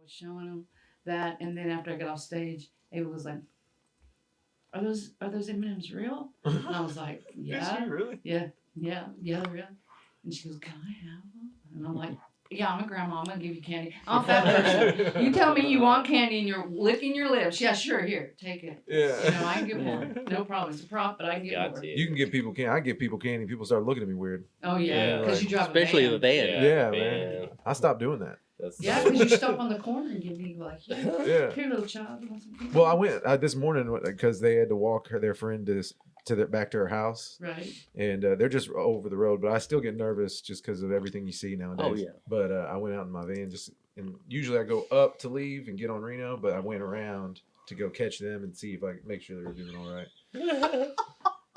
was showing them that, and then after I got off stage, Ava was like, "Are those M&Ms real?" And I was like, "Yeah, Is she really? yeah, they're real." And she goes, "Can I have them?" And I'm like, "Yeah, I'm a grandma. I'm gonna give you candy. I'm a fat person. You tell me you want candy and you're licking your lips. Yeah, sure. Here, take it. Yeah. You know, I can get more. No problem. It's a prop, but I can get more. You can give people candy. I give people candy. People start looking at me weird. Oh yeah, because you drive especially a the van. van. Yeah, man. I stopped doing that. Yeah, because you stop on the corner and give me like, Yeah. Here, little child. You want some candy? Well, I went this morning because they had to walk their friend back to her house. Right. And they're just over the road, but I still get nervous just because of everything you see nowadays. Oh, yeah. But I went out in my van and usually I go up to leave and get on Reno, but I went around to go catch them and see if I could make sure they were doing all right.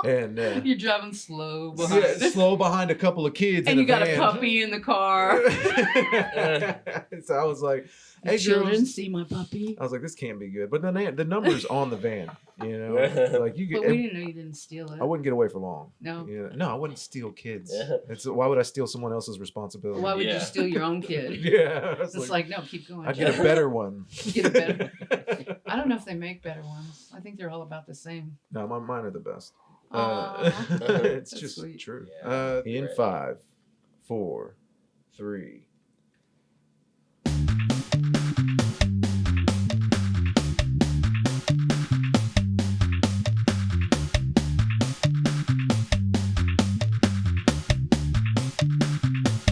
And you're driving slow behind. slow behind a couple of kids. And in you got van. a puppy in the car. So I was like, "Hey, children, girls." see my puppy. I was like, "This can't be good." But then the number's on the van, you know. Like you get. But we didn't know you didn't steal it. I wouldn't get away for long. No. You know? No, I wouldn't steal kids. Yeah. Why would I steal someone else's responsibility? Why would you steal your own kid? Yeah. It's like, no, keep going. I'd get a better one. Get a better one. I don't know if they make better ones. I think they're all about the same. No, mine are the best. Aw. It's That's just sweet. true. Yeah, In right. 5, 4, 3.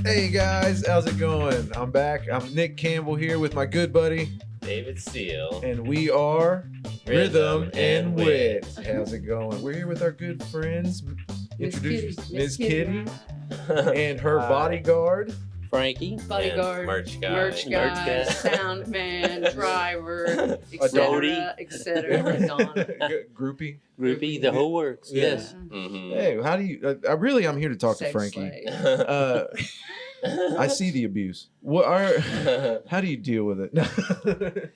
Hey guys, how's it going? I'm back. I'm Nick Campbell here with my good buddy, David Steele. and we are Rhythm Rhythm and and Wit. How's it going? We're here with our good friends. Introduce Miss Kitty and her bodyguard. Frankie. Bodyguard, Merch guy. merch guy, sound man, driver, etc. Donna. Groupie. Groupie, the whole works. Yeah. Yes. Mm-hmm. Hey, how do you? I'm here to talk to Sex Frankie. slave. I see the abuse. How do you deal with it?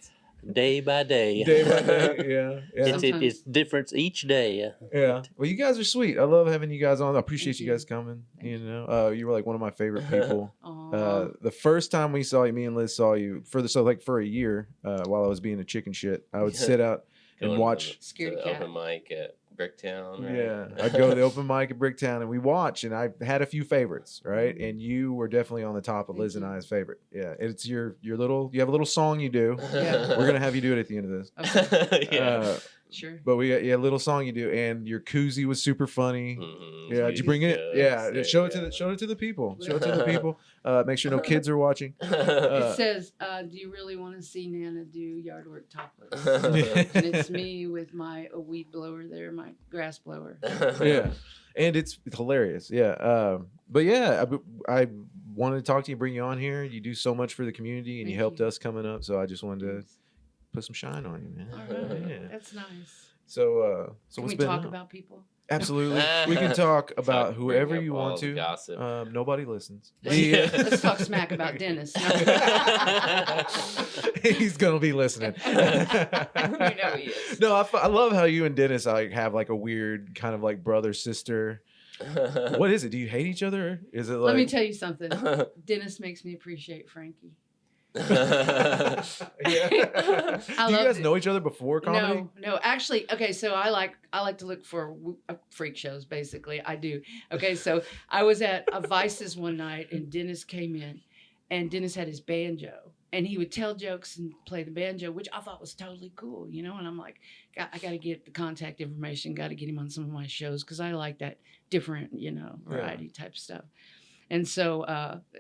Day by day. Day by day, yeah. It's different each day. Yeah. Well, you guys are sweet. I love having you guys on. I appreciate Thank you you. guys coming. You know, you were like one of my favorite people. Aw. The first time we saw you, me and Liz saw you for a year while I was being a chicken shit. I would sit out and watch. Scaredy the cat. open mic at Bricktown. Right? Yeah, I'd go to the open mic at Bricktown and we watch, and I had a few favorites, right? And you were definitely on the top of Thank Liz and you. I's favorite. Yeah, it's your little. You have a little song you do. Yeah. We're gonna have you do it at the end of this. Okay, Yeah. sure. But we got a little song you do, and your koozie was super funny. Mhm. Yeah, did you bring it? Good. Yeah, Sick, show it yeah. to the people. Show it to the people. Make sure no kids are watching. It says, "Do you really want to see Nana do yard work topless?" And it's me with my weed blower there, my grass blower. Yeah, and it's hilarious. Yeah, but yeah, I wanted to talk to you, bring you on here. You do so much for the community, and you Thank helped you. us coming up. So I just wanted to put some shine on you, man. All right, Yeah. that's nice. So Can what's we been talk up? about people? Absolutely, we can talk about Bring whoever up you all want the to. Gossip. Nobody listens. Let's talk smack about Dennis. He's gonna be listening. You know he is. No, I love how you and Dennis have like a weird kind of like brother sister. What is it? Do you hate each other? Is it like? Let me tell you something. Dennis makes me appreciate Frankie. Yeah. Do you love guys it. know each other before comedy? No, actually, okay. So I like to look for freak shows. Basically, I do. Okay, so I was at a Vice's one night, and Dennis came in, and Dennis had his banjo, and he would tell jokes and play the banjo, which I thought was totally cool, you know. And I'm like, I got to get the contact information, got to get him on some of my shows because I like that different, variety type stuff. And so,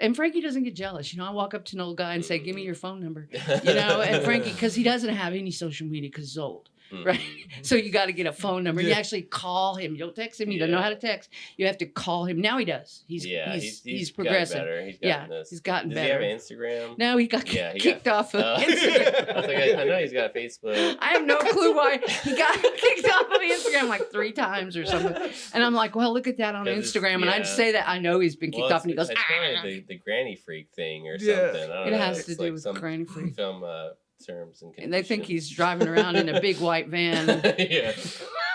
and Frankie doesn't get jealous. I walk up to an old guy and say, "Give me your phone number," and Frankie, because he doesn't have any social media because he's old. Right. So you got to get a phone number. You Yeah. actually call him. You don't text him. You don't know how to text. You have to call him. Now he does. He's progressive. He's gotten Does better. he have an Instagram? No, he got kicked off of Instagram. I was like, I know he's got a Facebook. I have no clue why he got kicked off of Instagram like 3 times or something. And I'm like, well, look at that on 'Cause it's- Instagram. And I just say that I know he's been kicked off. And he goes, it's probably the granny freak thing or Yeah. something. I don't It know. has It's to do like with some granny freak. Some terms and And they think conditions. he's driving around in a big white van. Yeah.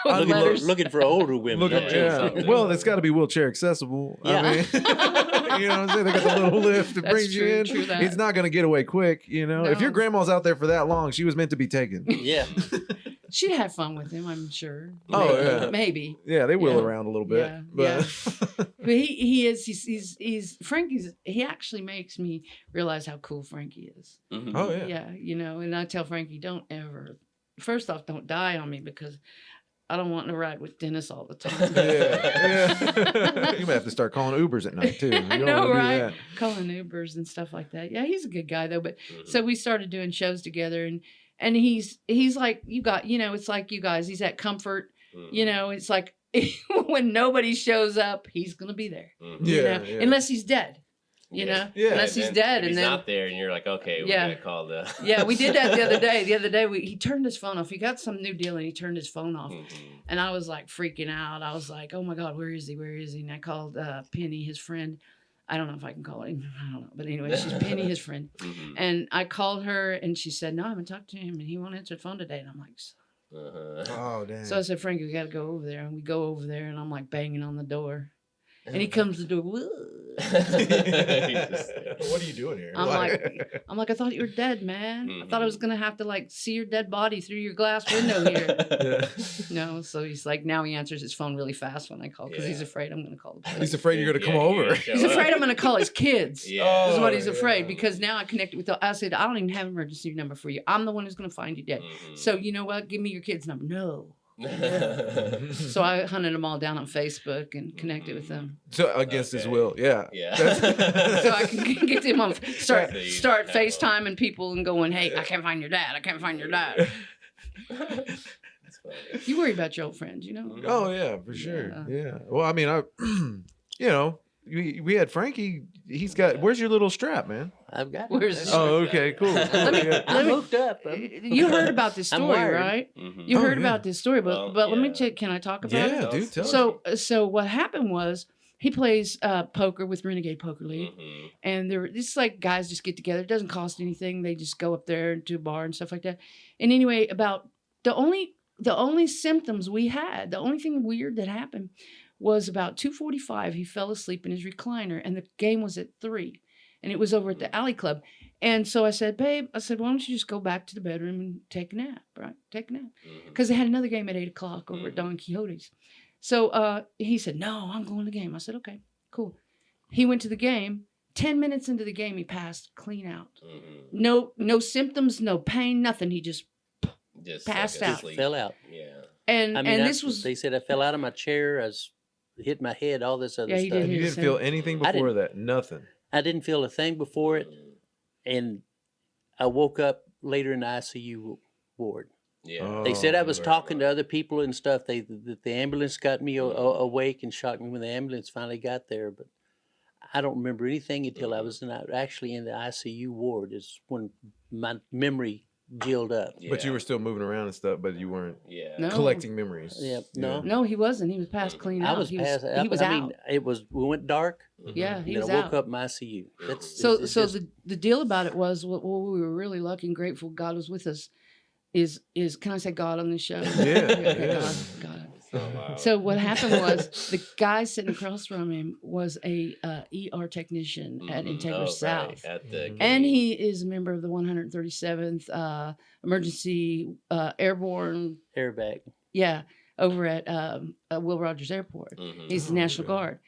looking, letters. looking for older women. Look, That tells something. yeah. Well, it's got to be wheelchair accessible. Yeah. I mean, you know what I'm saying? They got the little lift that That's brings true, you in. true that. It's not going to get away quick, you know? If your No. grandma's out there for that long, she was meant to be taken. Yeah. She'd have fun with him, I'm sure. Oh, Maybe. yeah. Maybe. Yeah, they wheel Yeah. around a little bit. Yeah, But But he's Frankie's, he actually makes me realize how cool Frankie is. Mhm. oh, yeah. Yeah, you know, and I tell Frankie, don't ever, first off, don't die on me because I don't want to ride with Dennis all the time. Yeah. You might have to start calling Ubers at night, too. You I don't know, wanna do right? that. Calling Ubers and stuff like that. Yeah, he's a good guy though. But Mhm. so we started doing shows together, and he's like you got, you know, it's like you guys. He's at comfort. Mhm. You know, it's like when nobody shows up, he's gonna be there. Mhm. You Yeah, know, yeah. unless he's dead. You Yeah. know, Yeah. unless And he's then dead, if and he's then not there, and you're like, okay, we Yeah. gotta call the. yeah, we did that the other day. The other day, he turned his phone off. He got some new deal, and he turned his phone off. Mhm. And I was like freaking out. I was like, oh my God, where is he? Where is he? And I called Penny, his friend. I don't know if I can call him. I don't know. But anyway, she's Penny, his friend. Mhm. And I called her and she said, no, I haven't talked to him and he won't answer the phone today. And I'm like, Uh-huh. Oh, damn. so I said, Frankie, we got to go over there. And we go over there and I'm like banging on the door. And he comes to the door. "Whoa." What are you doing here? I'm like, I thought you were dead, man. I thought I was going to have to like see your dead body through your glass window here. Yeah. No. So he's like, now he answers his phone really fast when I call because he's Yeah. afraid I'm going to call the police. He's afraid you're going to come Yeah, over. you're show He's up. afraid I'm going to call his kids. Yeah. This is what Oh, he's yeah. afraid because now I connected with I said, I don't even have an emergency number for you. I'm the one who's going to find you dead. Mhm. So you know what? Give me your kid's number. No. Mhm. So I hunted them all down on Facebook and connected with them. So against his Okay. will, yeah. Yeah. So I can get them on start So you start have FaceTiming people and going, hey, I can't find your dad. I can't find your dad. That's funny. You worry about your old friends, you know? Mhm. Oh yeah, for sure. Yeah. Yeah. Well, I mean, you know, we had Frankie. He's got. Where's your little strap, man? I've got Where's it. the Oh, okay, cool. Let me- Yeah. I'm hooked up. You heard about this I'm story, wired. right? Mhm. You Oh, heard yeah. about this story, but Well, let me yeah. check. Can I talk about Yeah, it? dude, tell us. So what happened was he plays poker with Renegade Poker League, Mhm. and it's like guys just get together. It doesn't cost anything. They just go up there to a bar and stuff like that. And anyway, about the only symptoms we had, the only thing weird that happened was about 2:45. He fell asleep in his recliner, and the game was at 3, and it was over at the Alley Club. And so I said, babe, why don't you just go back to the bedroom and take a nap, right? Take a nap. Mhm. Because they had another game at 8:00 over at Don Quixote's. So he said, no, I'm going to the game. I said, okay, cool. He went to the game. 10 minutes into the game, he passed clean out. Mhm. No symptoms, no pain, nothing. He just, Just Passed like out. asleep. Fell out. Yeah. and I mean, this was, they said I fell out of my chair. I hit my head, all this other Yeah, he stuff. did. You didn't feel anything I before didn't. that. Nothing. I didn't feel a thing before it, and I woke up later in the ICU ward. Yeah. They said I Oh, was right, talking to right. other people and stuff. The ambulance got me awake and shocked me when the ambulance finally got there. But I don't remember anything until I was actually in the ICU ward. Is when my memory gilled up. But you Yeah. were still moving around and stuff, but you weren't Yeah. No. collecting memories. Yeah, no. no, he wasn't. He was past clean I out. was he past. he was I out. mean, we went dark. Yeah, And he then was I woke out. up in my ICU. That's So it's so just- the deal about it was what we were really lucky and grateful God was with us is can I say God on this show? Yeah, Okay, yeah. God. So loud. So what happened was the guy sitting across from him was a ER technician at Mhm. Integra Oh, right, South. At the And he is a member of the 137th Emergency Airborne, airbag. over at Will Rogers Airport. Mhm. He's the Oh, National okay. Guard.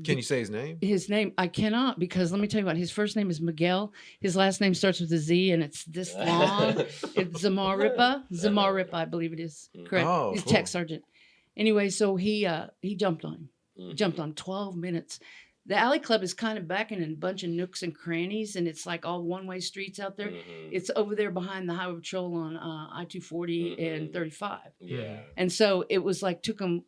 Can you say his name? His name, I cannot, because let me tell you what, his first name is Miguel. His last name starts with a Z and it's this long. It's Zamaripa, I believe it is. Correct. Oh, He's cool. tech sergeant. Anyway, so he jumped on him. Mhm. Jumped on 12 minutes. The Alley Club is kind of back in a bunch of nooks and crannies, and it's like all one-way streets out there. Mhm. It's over there behind the Highway Patrol on I-240 and Mhm. 35. Yeah. And so it was like took him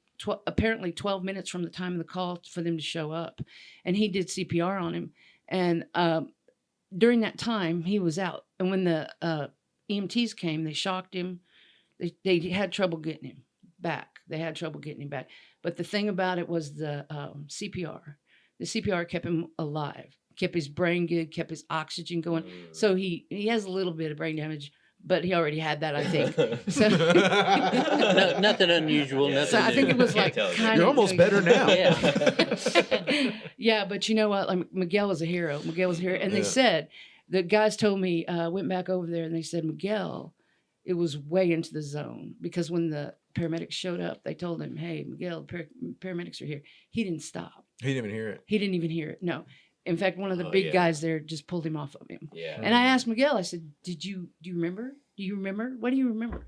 apparently 12 minutes from the time of the call for them to show up. And he did CPR on him. And during that time, he was out. And when the EMTs came, they shocked him. They had trouble getting him back. But the thing about it was the CPR. The CPR kept him alive, kept his brain good, kept his oxygen going. Mhm. So he has a little bit of brain damage, but he already had that, I think. So, No, nothing unusual. Nothing so I think it was Can't like tell. kind You're of almost better now. Yeah. Yeah, but you know what? Like, Miguel was a hero. Miguel was a hero, and they Yeah. said the guys told me went back over there and they said Miguel, it was way into the zone because when the paramedics showed up, they told him, "Hey, Miguel, paramedics are here." He didn't stop. He didn't even hear it. He didn't even hear it. No. In fact, one of the Oh, big yeah. guys there just pulled him off of him. Yeah. And I asked Miguel, I said, do you remember? Do you remember? What do you remember?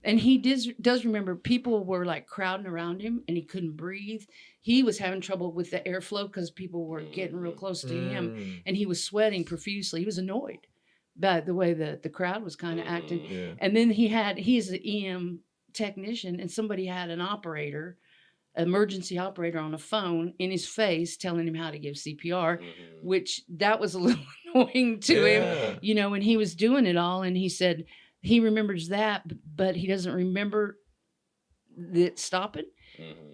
And he does remember people were like crowding around him and he couldn't breathe. He was having trouble with the airflow because people were getting real close to him Mm. and he was sweating profusely. He was annoyed by the way the crowd was kind of acting. Yeah. And then he's an EM technician and somebody had an operator, emergency operator on a phone in his face telling him how to give CPR, which that was a little annoying to him, Yeah. you know, when he was doing it all. And he said he remembers that, but he doesn't remember it stopping.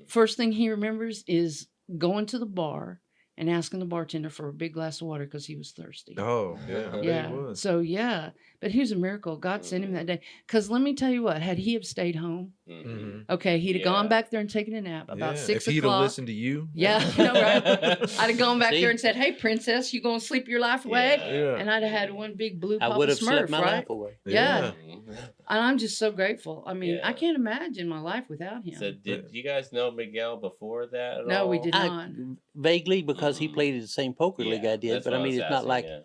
First thing he remembers is going to the bar and asking the bartender for a big glass of water because he was thirsty. Oh, yeah. I bet Yeah. he was. So yeah, but here's a miracle. God sent him that day. Because let me tell you what, had he have stayed home, Mhm. okay, he'd have gone Yeah. back there and taken a nap about Yeah. 6 If he'd have o'clock. listened to you. Yeah, I know, right? I'd have gone back See? there and said, "Hey, princess, you gonna sleep your life away?" Yeah. And I'd have had one big blue I Papa would have Smurf, slept my right? life away. Yeah. And I'm just so grateful. I mean, I Yeah. can't imagine my life without him. So did you guys know Miguel before that at No, all? we did I, not. vaguely, because he played in the same poker league I did, that's but I what mean, was it's not asking, like, yeah.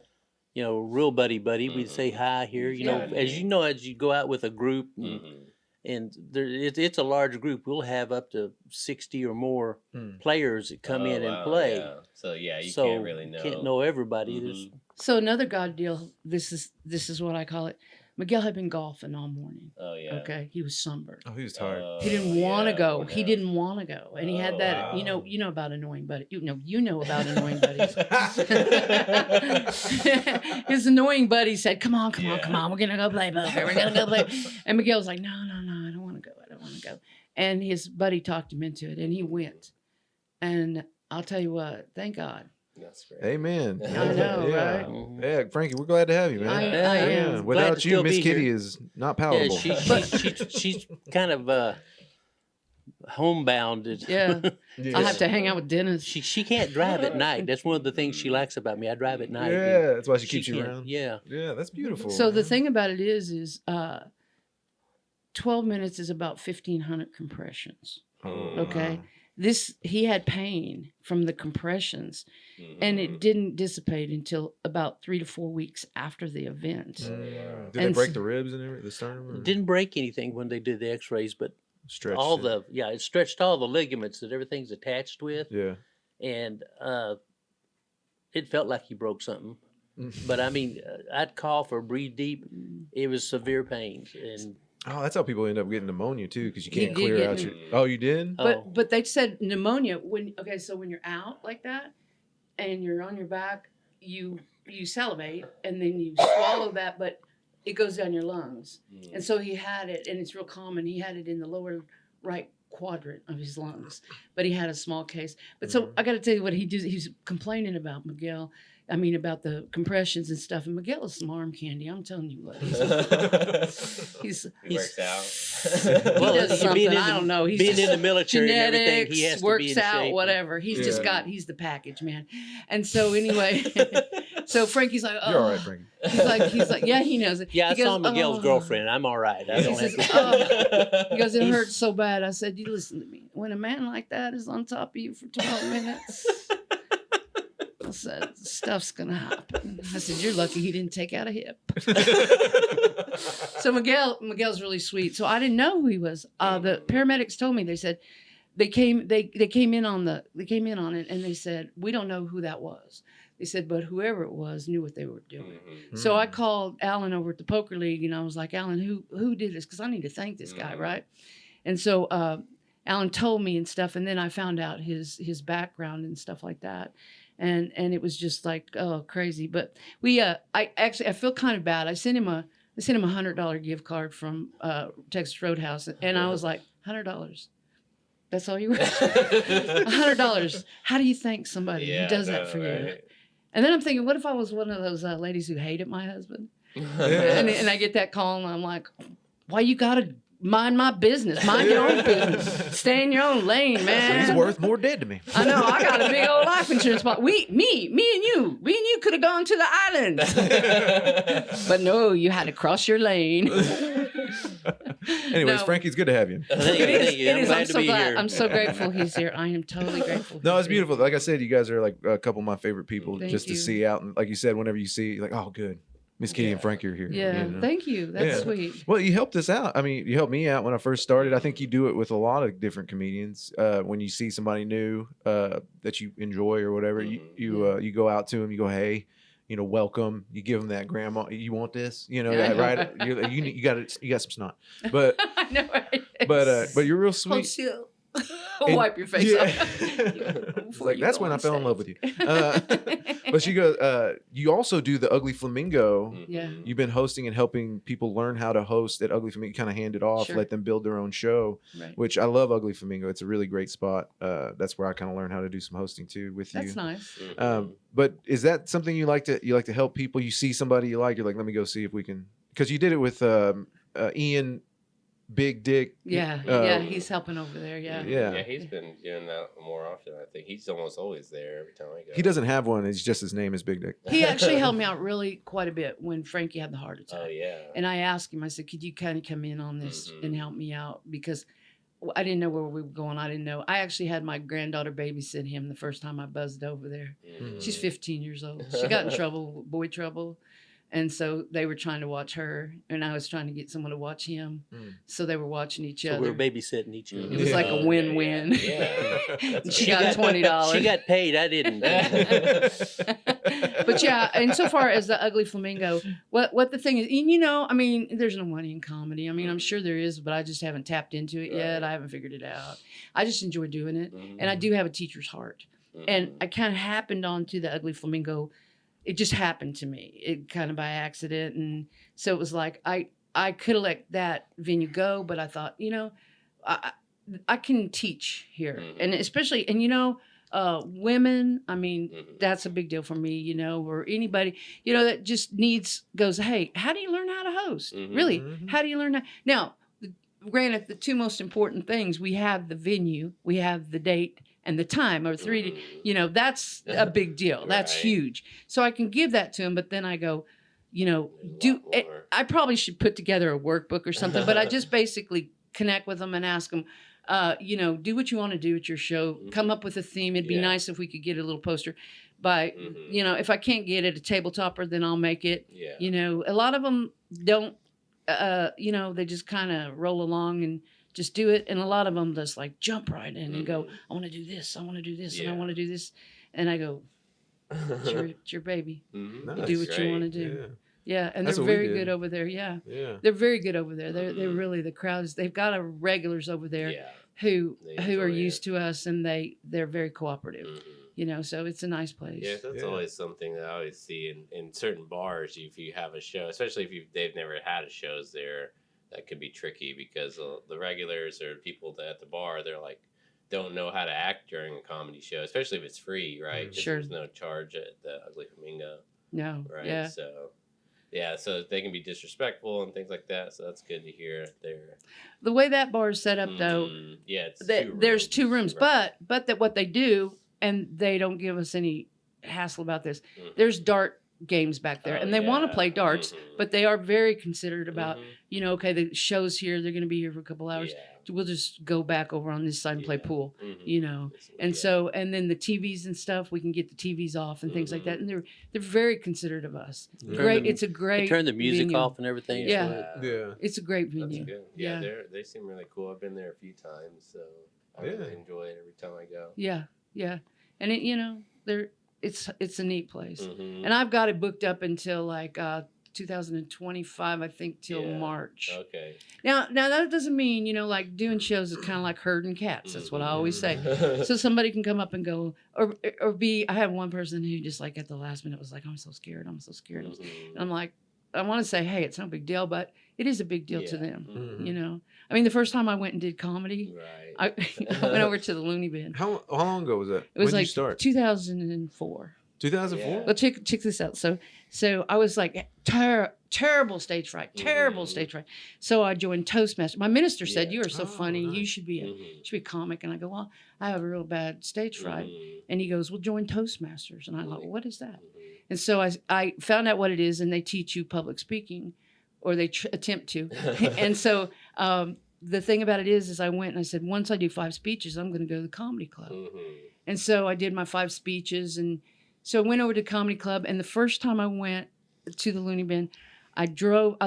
you know, real buddy. We'd say hi here, you know, Yeah. as you go out with a group Mhm. and it's a large group. We'll have up to 60 or more Hmm. players that come Oh, in and wow, play. yeah. So yeah, you So can't really know. can't know everybody. There's So another God deal. This is what I call it. Miguel had been golfing all morning. Oh yeah. Okay, he was sunburned. Oh, he was tired. He didn't want to yeah, go. poor He guy. didn't want to go, and he had Oh, that. wow. You know about annoying buddy. You know about annoying buddies. His annoying buddy said, "Come on, Yeah. we're gonna go play poker. We're gonna go play." And Miguel was like, "No, I don't want to go. I don't want to go." And his buddy talked him into it, and he went. And I'll tell you what, thank God. That's great. Amen. I know, yeah. right? Mhm. Yeah, Frankie, we're glad to have you, man. I Yeah. am. Yeah. Glad Without to you, still Miss be Kitty here. is not yeah, palatable. she's kind of homebound. Yeah, Yeah. I have to hang out with Dennis. She can't drive at night. That's one of the things she likes about me. I drive at night. and Yeah, that's why she keeps you can't. around. Yeah. Yeah, that's beautiful. So the man. thing about it is 12 minutes is about 1,500 compressions. Oh, Okay. wow. He had pain from the compressions, and it didn't dissipate until about 3 to 4 weeks after the event. Did they And break s- the ribs and everything, the sternum? Or Didn't break anything when they did the X-rays, but stretched all it? it stretched all the ligaments that everything's attached with, Yeah. and it felt like he broke something. But I mean, I'd cough or breathe deep. It was severe pain, and Oh, that's how people end up getting pneumonia too, because you He can't did clear get out your. Oh, you did? oh, But they said pneumonia so when you're out like that and you're on your back, you salivate and then you swallow that, but it goes down your lungs. And so he had it, and it's real common. He had it in the lower right quadrant of his lungs, but he had a small case. But so I got to tell you what he did. He's complaining about Miguel. I mean, about the compressions and stuff. And Miguel is some arm candy. I'm telling you what. He's He works out. he Well, does being something. in I the- don't know. He's being just in the military and everything, he has genetics, to works be in out, shape. whatever. He's just Yeah. he's the package, man. And so anyway, so Frankie's like, oh. You're all right, Frankie. He's like, yeah, he knows it. Yeah, He I saw goes, Miguel's "Oh." girlfriend. I'm all right. I He don't have says, to. "Oh." He goes, it He's- hurts so bad. I said, you listen to me. When a man like that is on top of you for 12 minutes, I said, stuff's going to happen. I said, you're lucky he didn't take out a hip. So Miguel's really sweet. So I didn't know who he was. The paramedics told me, they said, they came in on it and they said, we don't know who that was. They said, but whoever it was knew what they were doing. So I called Alan over at the poker league and I was like, Alan, who did this? Because I need to thank this guy, right? And so Alan told me and stuff, and then I found out his background and stuff like that. And it was just like, oh, crazy. But I feel kind of bad. I sent him a $100 gift card from Texas Roadhouse, and I was like, $100. That's all you want? $100. How do you thank somebody who does that for you? Right. And then I'm thinking, what if I was one of those ladies who hated my husband? And I get that call, and I'm like, why you gotta mind my business? Mind your own business. Stay in your own lane, man. He's worth more dead to me. I know. I got a big old life insurance policy. Me and you could have gone to the island. But no, you had to cross your lane. Anyways, No. Frankie, it's good to have you. Thank you. Thank you. It I'm is. glad I'm to so be glad. here. I'm so grateful he's here. I am totally grateful. No, he's it's here. beautiful. Like I said, you guys are like a couple of my favorite people Thank just you. to see out. And like you said, whenever you see, you're like, oh, good. Miss Kitty and Frankie are here. Yeah. you know? Thank you. That's Yeah. sweet. Well, you helped us out. I mean, you helped me out when I first started. I think you do it with a lot of different comedians. When you see somebody new that you enjoy or whatever, you go out to them. You go, hey, welcome. You give them that grandma. You want this? That, right? You got some snot, but I know. Right? but you're real Hold sweet. still. And- Wipe your face yeah. off. It's Before like you that's go when on I fell in love with stage. you. But she goes, you also do the Ugly Flamingo. Yeah. You've been hosting and helping people learn how to host at Ugly Flamingo. Kind of hand it off, Sure. let them build their own show. Right. Which I love Ugly Flamingo. It's a really great spot. That's where I kind of learned how to do some hosting too with you. That's nice. But is that something you like to help people? You see somebody you like, you're like, let me go see if we can. Because you did it with Ian, Big Dick. Yeah. He's helping over there. Yeah. Yeah. Yeah, he's been doing that more often. I think he's almost always there every time I go. He doesn't have one. It's just his name is Big Dick. He actually helped me out really quite a bit when Frankie had the heart attack. Oh yeah. And I asked him, I said, could you kind of come in on this and help me out? Because I didn't know where we were going. I didn't know. I actually had my granddaughter babysit him the first time I buzzed over there. She's 15 years old. She got in trouble, boy trouble. And so they were trying to watch her, and I was trying to get someone to watch him. So they were watching each So other. we're babysitting each other. It was like a win-win. Yeah. And she got $20. She got paid. I didn't. But yeah, and so far as the Ugly Flamingo, what the thing is, and I mean, there's no money in comedy. I mean, I'm sure there is, but I just haven't tapped into it yet. I haven't figured it out. I just enjoy doing it, and I do have a teacher's heart. And I kind of happened onto the Ugly Flamingo. It just happened to me. It kind of by accident, and so it was like I could have let that venue go, but I thought, I can teach here, and especially, women. I mean, that's a big deal for me, or anybody, that just goes, hey, how do you learn how to host? Really, how do you learn how? Now, granted, the two most important things: we have the venue, we have the date, and the time, or three. That's a big deal. That's Right. huge. So I can give that to them, but then I go, I probably should put together a workbook or something, but I just basically connect with them and ask them, do what you want to do at your show. Come up with a theme. It'd be nice if we could get a little poster. By, if I can't get it a tabletopper, then I'll make it. Yeah. A lot of them don't, they just kind of roll along and just do it. And a lot of them just like jump right in and go, I want to do this. I want to do this. And I want to do this. And I go, it's your baby. You do what you want to do. Yeah, and That's they're what we very did. good over there. Yeah, Yeah. they're very good over there. They're really the crowds. They've got regulars over there Yeah. who They are enjoy used it. to us, and they're very cooperative. So it's a nice place. Yeah, that's Yeah. always something that I always see in certain bars. If you have a show, especially if they've never had a shows there, that could be tricky because the regulars or people that at the bar, they're like don't know how to act during a comedy show, especially if it's free, right? 'Cause Sure. There's no charge at the Ugly Flamingo, No. right? Yeah. So. Yeah, so they can be disrespectful and things like that. So that's good to hear there. The way that bar is set up, though, Yeah, it's there's 2 rooms, right. but that what they do, and they don't give us any hassle about this. Mhm. There's dart games back there, Oh, and they want to yeah. but darts, but they are very considerate about, Mhm. okay, the show's here, they're going to be here for a couple hours. Yeah. We'll just go back over on this side and play Yeah. pool, Mhm. And Yeah. so, and then the TVs and stuff, we can get the TVs off and things like that. And they're very considerate of us. Yeah. Great, it's a great. They turn the music venue. off and everything. Yeah. Yeah. It's a great That's venue. good. Yeah, Yeah. they seem really cool. I've been there a few times, so I Yeah. really enjoy it every time I go. Yeah, and it's a neat place. Mhm. And I've got it booked up until like 2025, I think, till Yeah. March. Okay. Now that doesn't mean like doing shows is kind of like herding cats. That's what I always say. So somebody can come up and go, or be. I had one person who just like at the last minute was like, I'm so scared. And Mhm. I'm like, I want to say, hey, it's no big deal, but it is a big deal to Yeah. them. Mhm. I mean, the first time I went and did comedy, Right. I went over to the Looney Bin. How long ago was that? It was when did like you start? 2004. 2004. Yeah. Well, check this out. So So I was like, terrible stage fright, terrible stage fright. So I joined Toastmasters. My minister said, "You are so funny. nice. You should be a comic." And I go, "Well, I have a real bad stage fright." Mhm. And he goes, "Well, join Toastmasters." And I thought, Really? well, "What is that?" Mhm. And so I found out what it is, and they teach you public speaking, or they attempt to. And so the thing about it is I went and I said, once I do 5 speeches, I'm going to go to the comedy club. Mhm. And so I did my 5 speeches, and so I went over to the comedy club. And the first time I went to the Looney Bin, I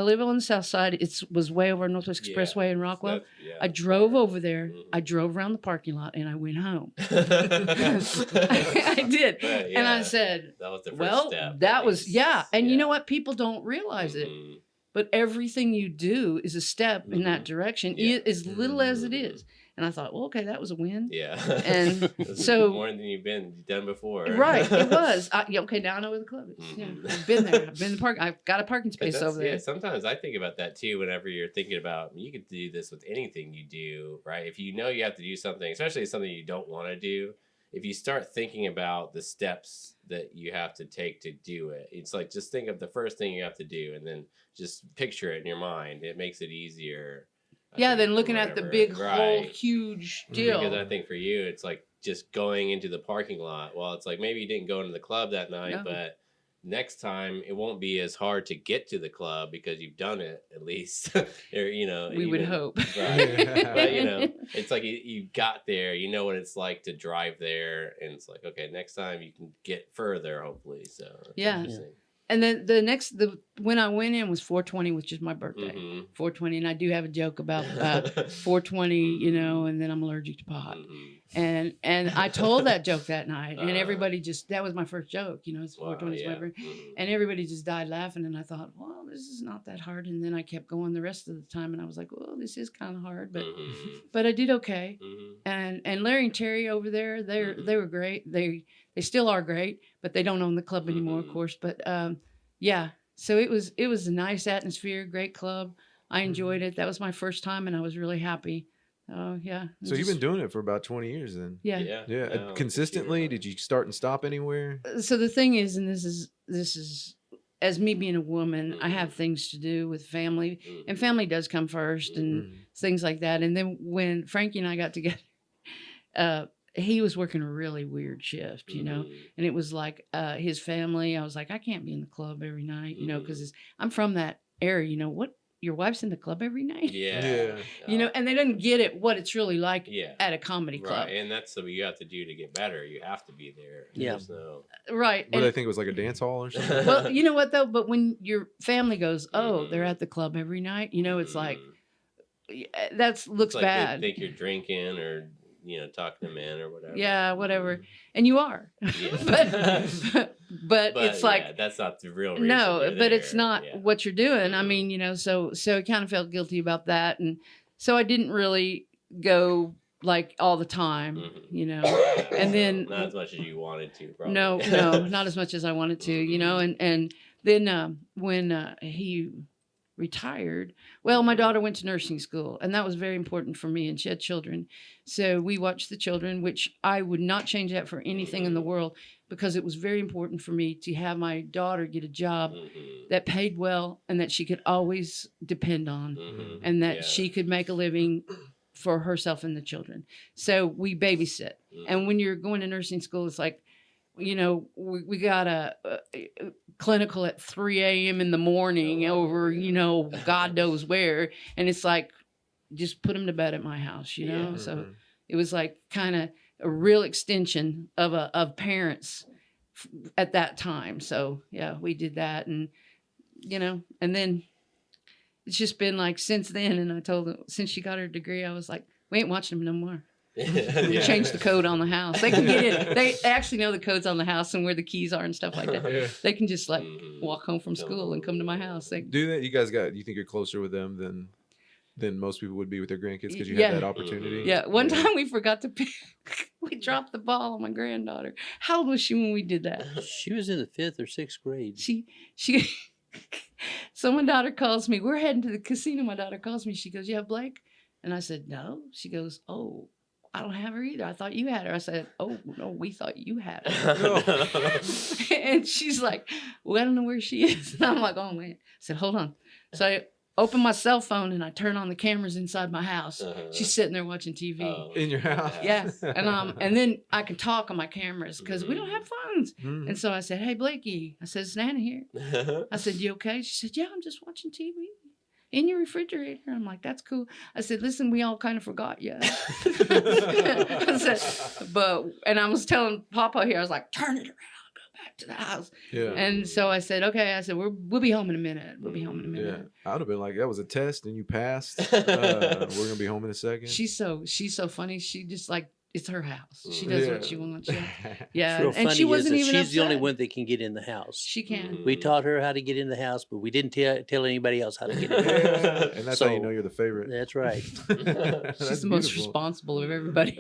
live on the south side. It was way over Northwest Yeah. Expressway in Rockwell. That's- yeah, I that's drove far. over there. Mhm. I drove around the parking lot, and I went home. I I did. But, And I yeah, said, that was the first well, step. that at was, least. yeah. And you Yeah. know what? People don't realize it. Mhm. But everything you do is a step in that direction, Yeah. as little as it is. And I thought, well, okay, that was a win. Yeah. And This is so- more than you've done before. Right, it was. Okay, now I know where the club is. Yeah, Mhm. I've been there. I've been in the park. I've got a parking But space that's- over there. Yeah, sometimes I think about that too. Whenever you're thinking about, you could do this with anything you do, right? If you know you have to do something, especially something you don't want to do, if you start thinking about the steps that you have to take to do it, it's like just think of the first thing you have to do, and then just picture it in your mind. It makes it easier. I Yeah, think, then or looking at the whatever. big whole Right. huge Because I deal. think for you, it's like just going into the parking lot. Well, it's like maybe you didn't go into the club that night, No. but next time it won't be as hard to get to the club because you've done it at least. Or, We would even- hope. Right. But, it's like you got there, you know what it's like to drive there, and it's like, okay, next time you can get further, hopefully. So it's Yeah. interesting. And then when I went in was 420, which is my birthday. Mhm. 420, and I do have a joke about 420, and then I'm allergic to pot. Mhm. And I told that joke that night, and Uh. everybody that was my first joke, it's Wow, 420 is my yeah. birthday. Mhm. And everybody just died laughing, and I thought, well, this is not that hard. And then I kept going the rest of the time, and I was like, well, this is kind of hard, Mhm. but I did okay. Mhm. And Larry and Terry over there, they were great. They still are great, but they don't own the club anymore, of Mhm. course. But yeah, so it was a nice atmosphere, great club. I enjoyed it. That was my first time, and I was really happy. Yeah. So you've been doing it for about 20 years then? Yeah. Yeah. Yeah. no, Consistently? you're Did you start and stop anywhere? So the thing is, and this is as me being a woman, I have things to do with family, right. and family does come first, and Mhm. things like that. And then when Frankie and I got together, he was working a really weird shift, Mhm. and it was like his family. I was like, I can't be in the club every night, because I'm from that area. What, your wife's in the club every night? Yeah. And they didn't get it, what it's really like Yeah. at a comedy club. Right, and that's what you have to do to get better. You have to be there. Yeah. There's no. Right. What did I think it was like a dance hall or something? Well, you know what though? But when your family goes, oh, they're at the club every night, it's like, that looks It's like bad. They think you're drinking or talking to men or whatever. Yeah, whatever. And you are. Yeah. but But it's like, yeah, that's not the real reason. no, you're but it's there. not Yeah. what you're doing. I Mhm. mean, so I kind of felt guilty about that. And so I didn't really go like all the time, Mhm. and then not as much as you wanted to. Probably. no, not as much as I wanted to, and then when he retired, well, my daughter went to nursing school, and that was very important for me, and she had children. So we watched the children, which I would not change that for anything in the world, because it was very important for me to have my daughter get a job Mhm. that paid well and that she could always depend on, Mhm. and that Yeah. she could make a living for herself and the children. So we babysit. Mhm. And when you're going to nursing school, it's like, we got a clinical at 3 a.m. in the morning Oh, over, yeah. God knows where. And it's like, just put them to bed at my house, Yeah. So Mhm. it was like kind of a real extension of parents at that time. So yeah, we did that. And, and then it's just been like since then. And I told them, since she got her degree, I was like, we ain't watching them no more. We Yeah. changed the code on the house. They can get in. They actually know the codes on the house and where the keys are and stuff like that. Yeah. They can just like Mhm. walk home from school and come to my house. Do that? You guys you think you're closer with them than most people would be with their grandkids because you Yeah. had that opportunity? Yeah, one time we forgot to pick. We dropped the ball on my granddaughter. How old was she when we did that? She was in the 5th or 6th grade. She. So my daughter calls me. We're heading to the casino. My daughter calls me. She goes, "You have Blake?" And I said, "No." She goes, "Oh, I don't have her either. I thought you had her. I said, oh, no, we thought you had her. And she's like, well, I don't know where she is. And I'm like, oh, man. I said, hold on. So I open my cell phone and I turn on the cameras inside my house. She's sitting there watching TV. Oh, In your house? Yeah. And then I can talk on my cameras because we don't have phones. Mhm. And so I said, hey, Blakey. I said, it's Nana here. I said, you okay? She said, yeah, I'm just watching TV in your refrigerator. I'm like, that's cool. I said, listen, we all kind of forgot you. I said, and I was telling Papa here, I was like, turn it around, go back to the house. Yeah. And so I said, okay. I said, we'll be home in a minute. We'll be home in a Yeah. minute. I would have been like, that was a test and you passed. We're going to be home in a second. She's so funny. She just like, it's her house. She does what she wants. Yeah. What's Yeah. real And funny she is wasn't that even she's the only upset. one that can get in the house. She can. We taught her how to get in the house, but we didn't tell anybody else how to get in the Yeah. house. And that's how you So- know you're the favorite. That's right. She's the most responsible of everybody.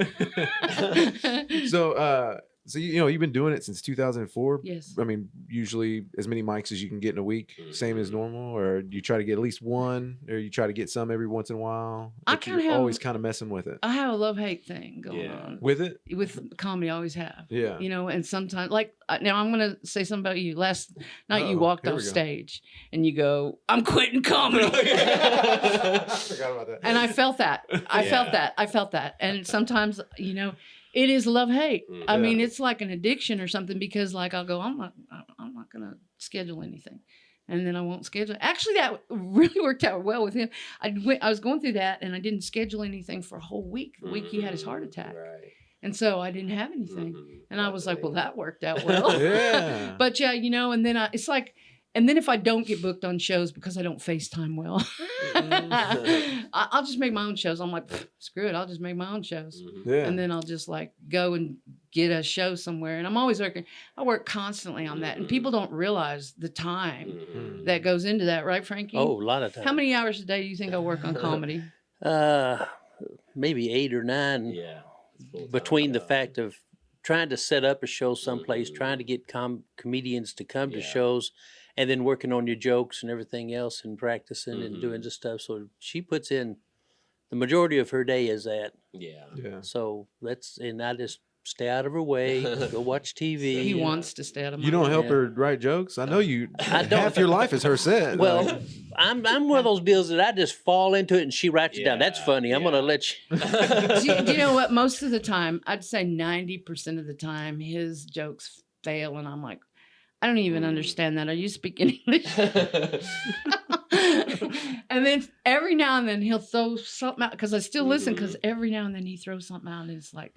So you've been doing it since 2004. Yes. I mean, usually as many mics as you can get in a week, same as normal, or you try to get at least one, or you try to get some every once in a while. I But kinda you're have- always kind of messing with it. I have a love-hate thing going Yeah. on With it? with comedy. I always have. Yeah. You know, and sometimes, like, now I'm going to say something about you. Last night you Uh-oh, walked here off we go. stage and you go, I'm quitting comedy. I forgot about that. And I felt that. I Yeah. felt that. And sometimes, it is love-hate. I mean, Yeah. it's like an addiction or something because, like, I'll go, I'm not going to schedule anything. And then I won't schedule. Actually, that really worked out well with him. I was going through that and I didn't schedule anything for a whole week. The week he had his heart attack. Right. And so I didn't have anything. Mhm. And I was like, well, that worked out well. Yeah. But yeah, and then it's like, and then if I don't get booked on shows because I don't FaceTime well, I'll just make my own shows. I'm like, screw it, I'll just make my own shows. Mhm. Yeah. And then I'll just like go and get a show somewhere. And I'm always working. I work constantly on that. And people don't realize the time Mhm. that goes into that, right, Frankie? Oh, a lot of times. How many hours a day do you think I work on comedy? Maybe 8 or 9. Yeah. It's full-time Between the job. fact of trying to set up a show someplace, trying to get comedians to come to Yeah. shows, and then working on your jokes and everything else and practicing and doing the stuff. So she puts in the majority of her day is that. Yeah. Yeah. So and I just stay out of her way, go watch TV. He wants to stay out of my You don't help Yeah. her write jokes? I know you. I don't. Half your life is her set. Well, Like, I'm one of those deals that I just fall into it and she writes it down. That's Yeah, funny. I'm yeah. gonna let you. Do you know what? Most of the time, I'd say 90% of the time, his jokes fail. And I'm like, I don't even understand that. Are you speaking English? And then every now and then he'll throw something out because I still listen because every now and then he throws something out and it's like,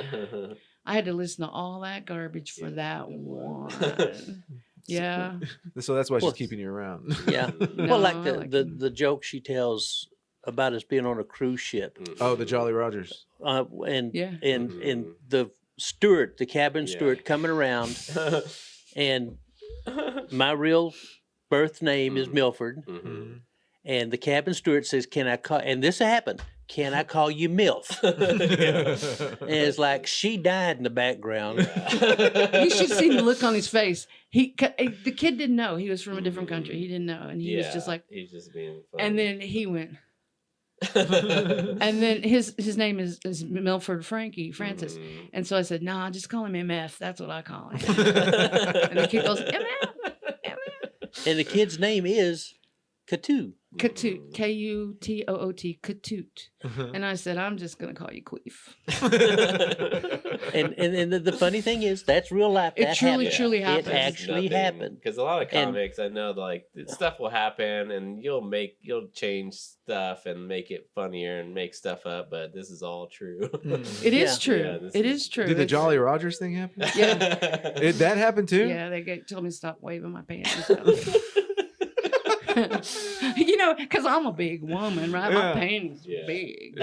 man, I had to listen to all that garbage for that one. Yeah. so that's why she's Well, keeping you around. Yeah. No, Well, like I the, like the, him. the joke she tells about us being on a cruise ship, Oh, the Jolly Rogers. and Yeah. and the steward, the cabin Yeah. steward, coming around, and my real birth name is Milford, Mhm. and the cabin steward says, "Can I call?" And this happened. Can I call you MILF? And it's like she died in the background. You should see the look on his face. The kid didn't know. He was from a different country. He didn't know. And he was just like, he's just being funny. and then he went, and then his name is Milford Francis. Mhm. And so I said, nah, just call him MF. That's what I call him. And the kid goes, MF. And the kid's name is Katu. Katoot. Kutoot. Katoot. And I said, I'm just going to call you Queef. And the funny thing is, that's real life. It That truly, happened. truly It happens. actually happened. Because a lot of And- comics, I know, like stuff will happen, and you'll change stuff and make it funnier and make stuff up. But this is all true. It is Yeah. true. Yeah, this It is- is true. Did the It's- Jolly Rogers thing happen? Yeah. That happened too? Yeah, they told me to stop waving my pants and stuff. Because I'm a big woman, right? My Yeah. panties Yeah. are big.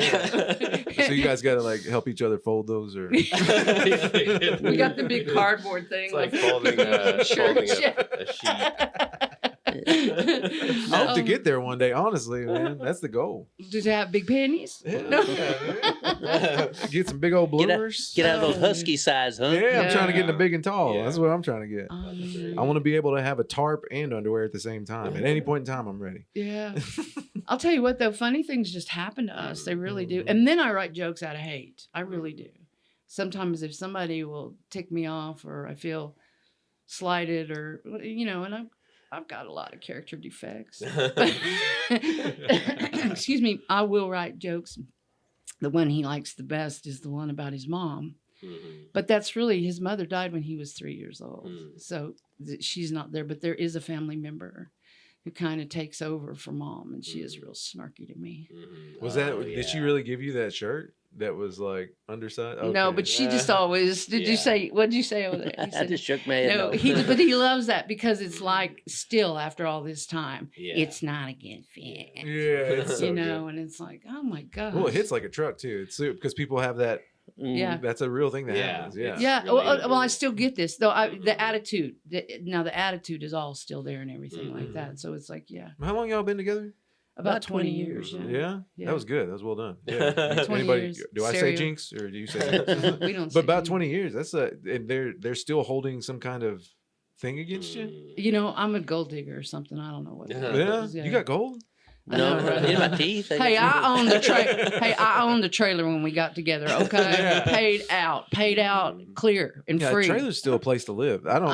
So you guys got to like help each other fold those, or We got the big cardboard thing. It's like with- folding a Sure, folding yeah. a sheet. I hope to get there one day. Honestly, man, that's the goal. Does it have big panties? Yeah. No. Get some big old bloomers. Get out of those husky size, huh? Yeah, I'm trying to get into Yeah. big and tall. Yeah. That's what I'm trying to get. Um, I want to be able to have a tarp and underwear at the same time. At any point in time, I'm ready. Yeah. I'll tell you what, though, funny things just happen to us. They really do. And then I write jokes out of hate. I really do. Sometimes if somebody will tick me off or I feel slighted or, and I've got a lot of character defects. Excuse me, I will write jokes. The one he likes the best is the one about his mom. But that's really, his mother died when he was 3 years old. So she's not there, but there is a family member who kind of takes over for mom, and she is real snarky to me. Was did she really give you that shirt that was like undersized? No, Okay. but she just always, you say, what did you say over there? He I said, just shook my head. no, but he loves that because it's like still after all this time, it's not a good fit. Yeah, it's so good. and it's like, oh my God. Well, it hits like a truck too. It's because people have that. Yeah. That's a real thing that Yeah. happens. Yeah. Yeah. Relatable. Well, I still get this though. The attitude, the attitude is all still there and everything like that. So it's like, yeah, How long y'all been together? about 20 years. Yeah. Yeah. That was good. That was well done. Yeah. 20 Anybody? years, Do I say serial. jinx or do you say jinx? We don't. But about say- 20 years. That's and they're still holding some kind of thing against you. I'm a gold digger or something. I don't know what. that Yeah. is, You got gold. No, I know, right? in my teeth. Hey, I own the I owned the trailer when we got together. Okay, Yeah. paid out, clear and Yeah, free. trailer's still a place to live. I know,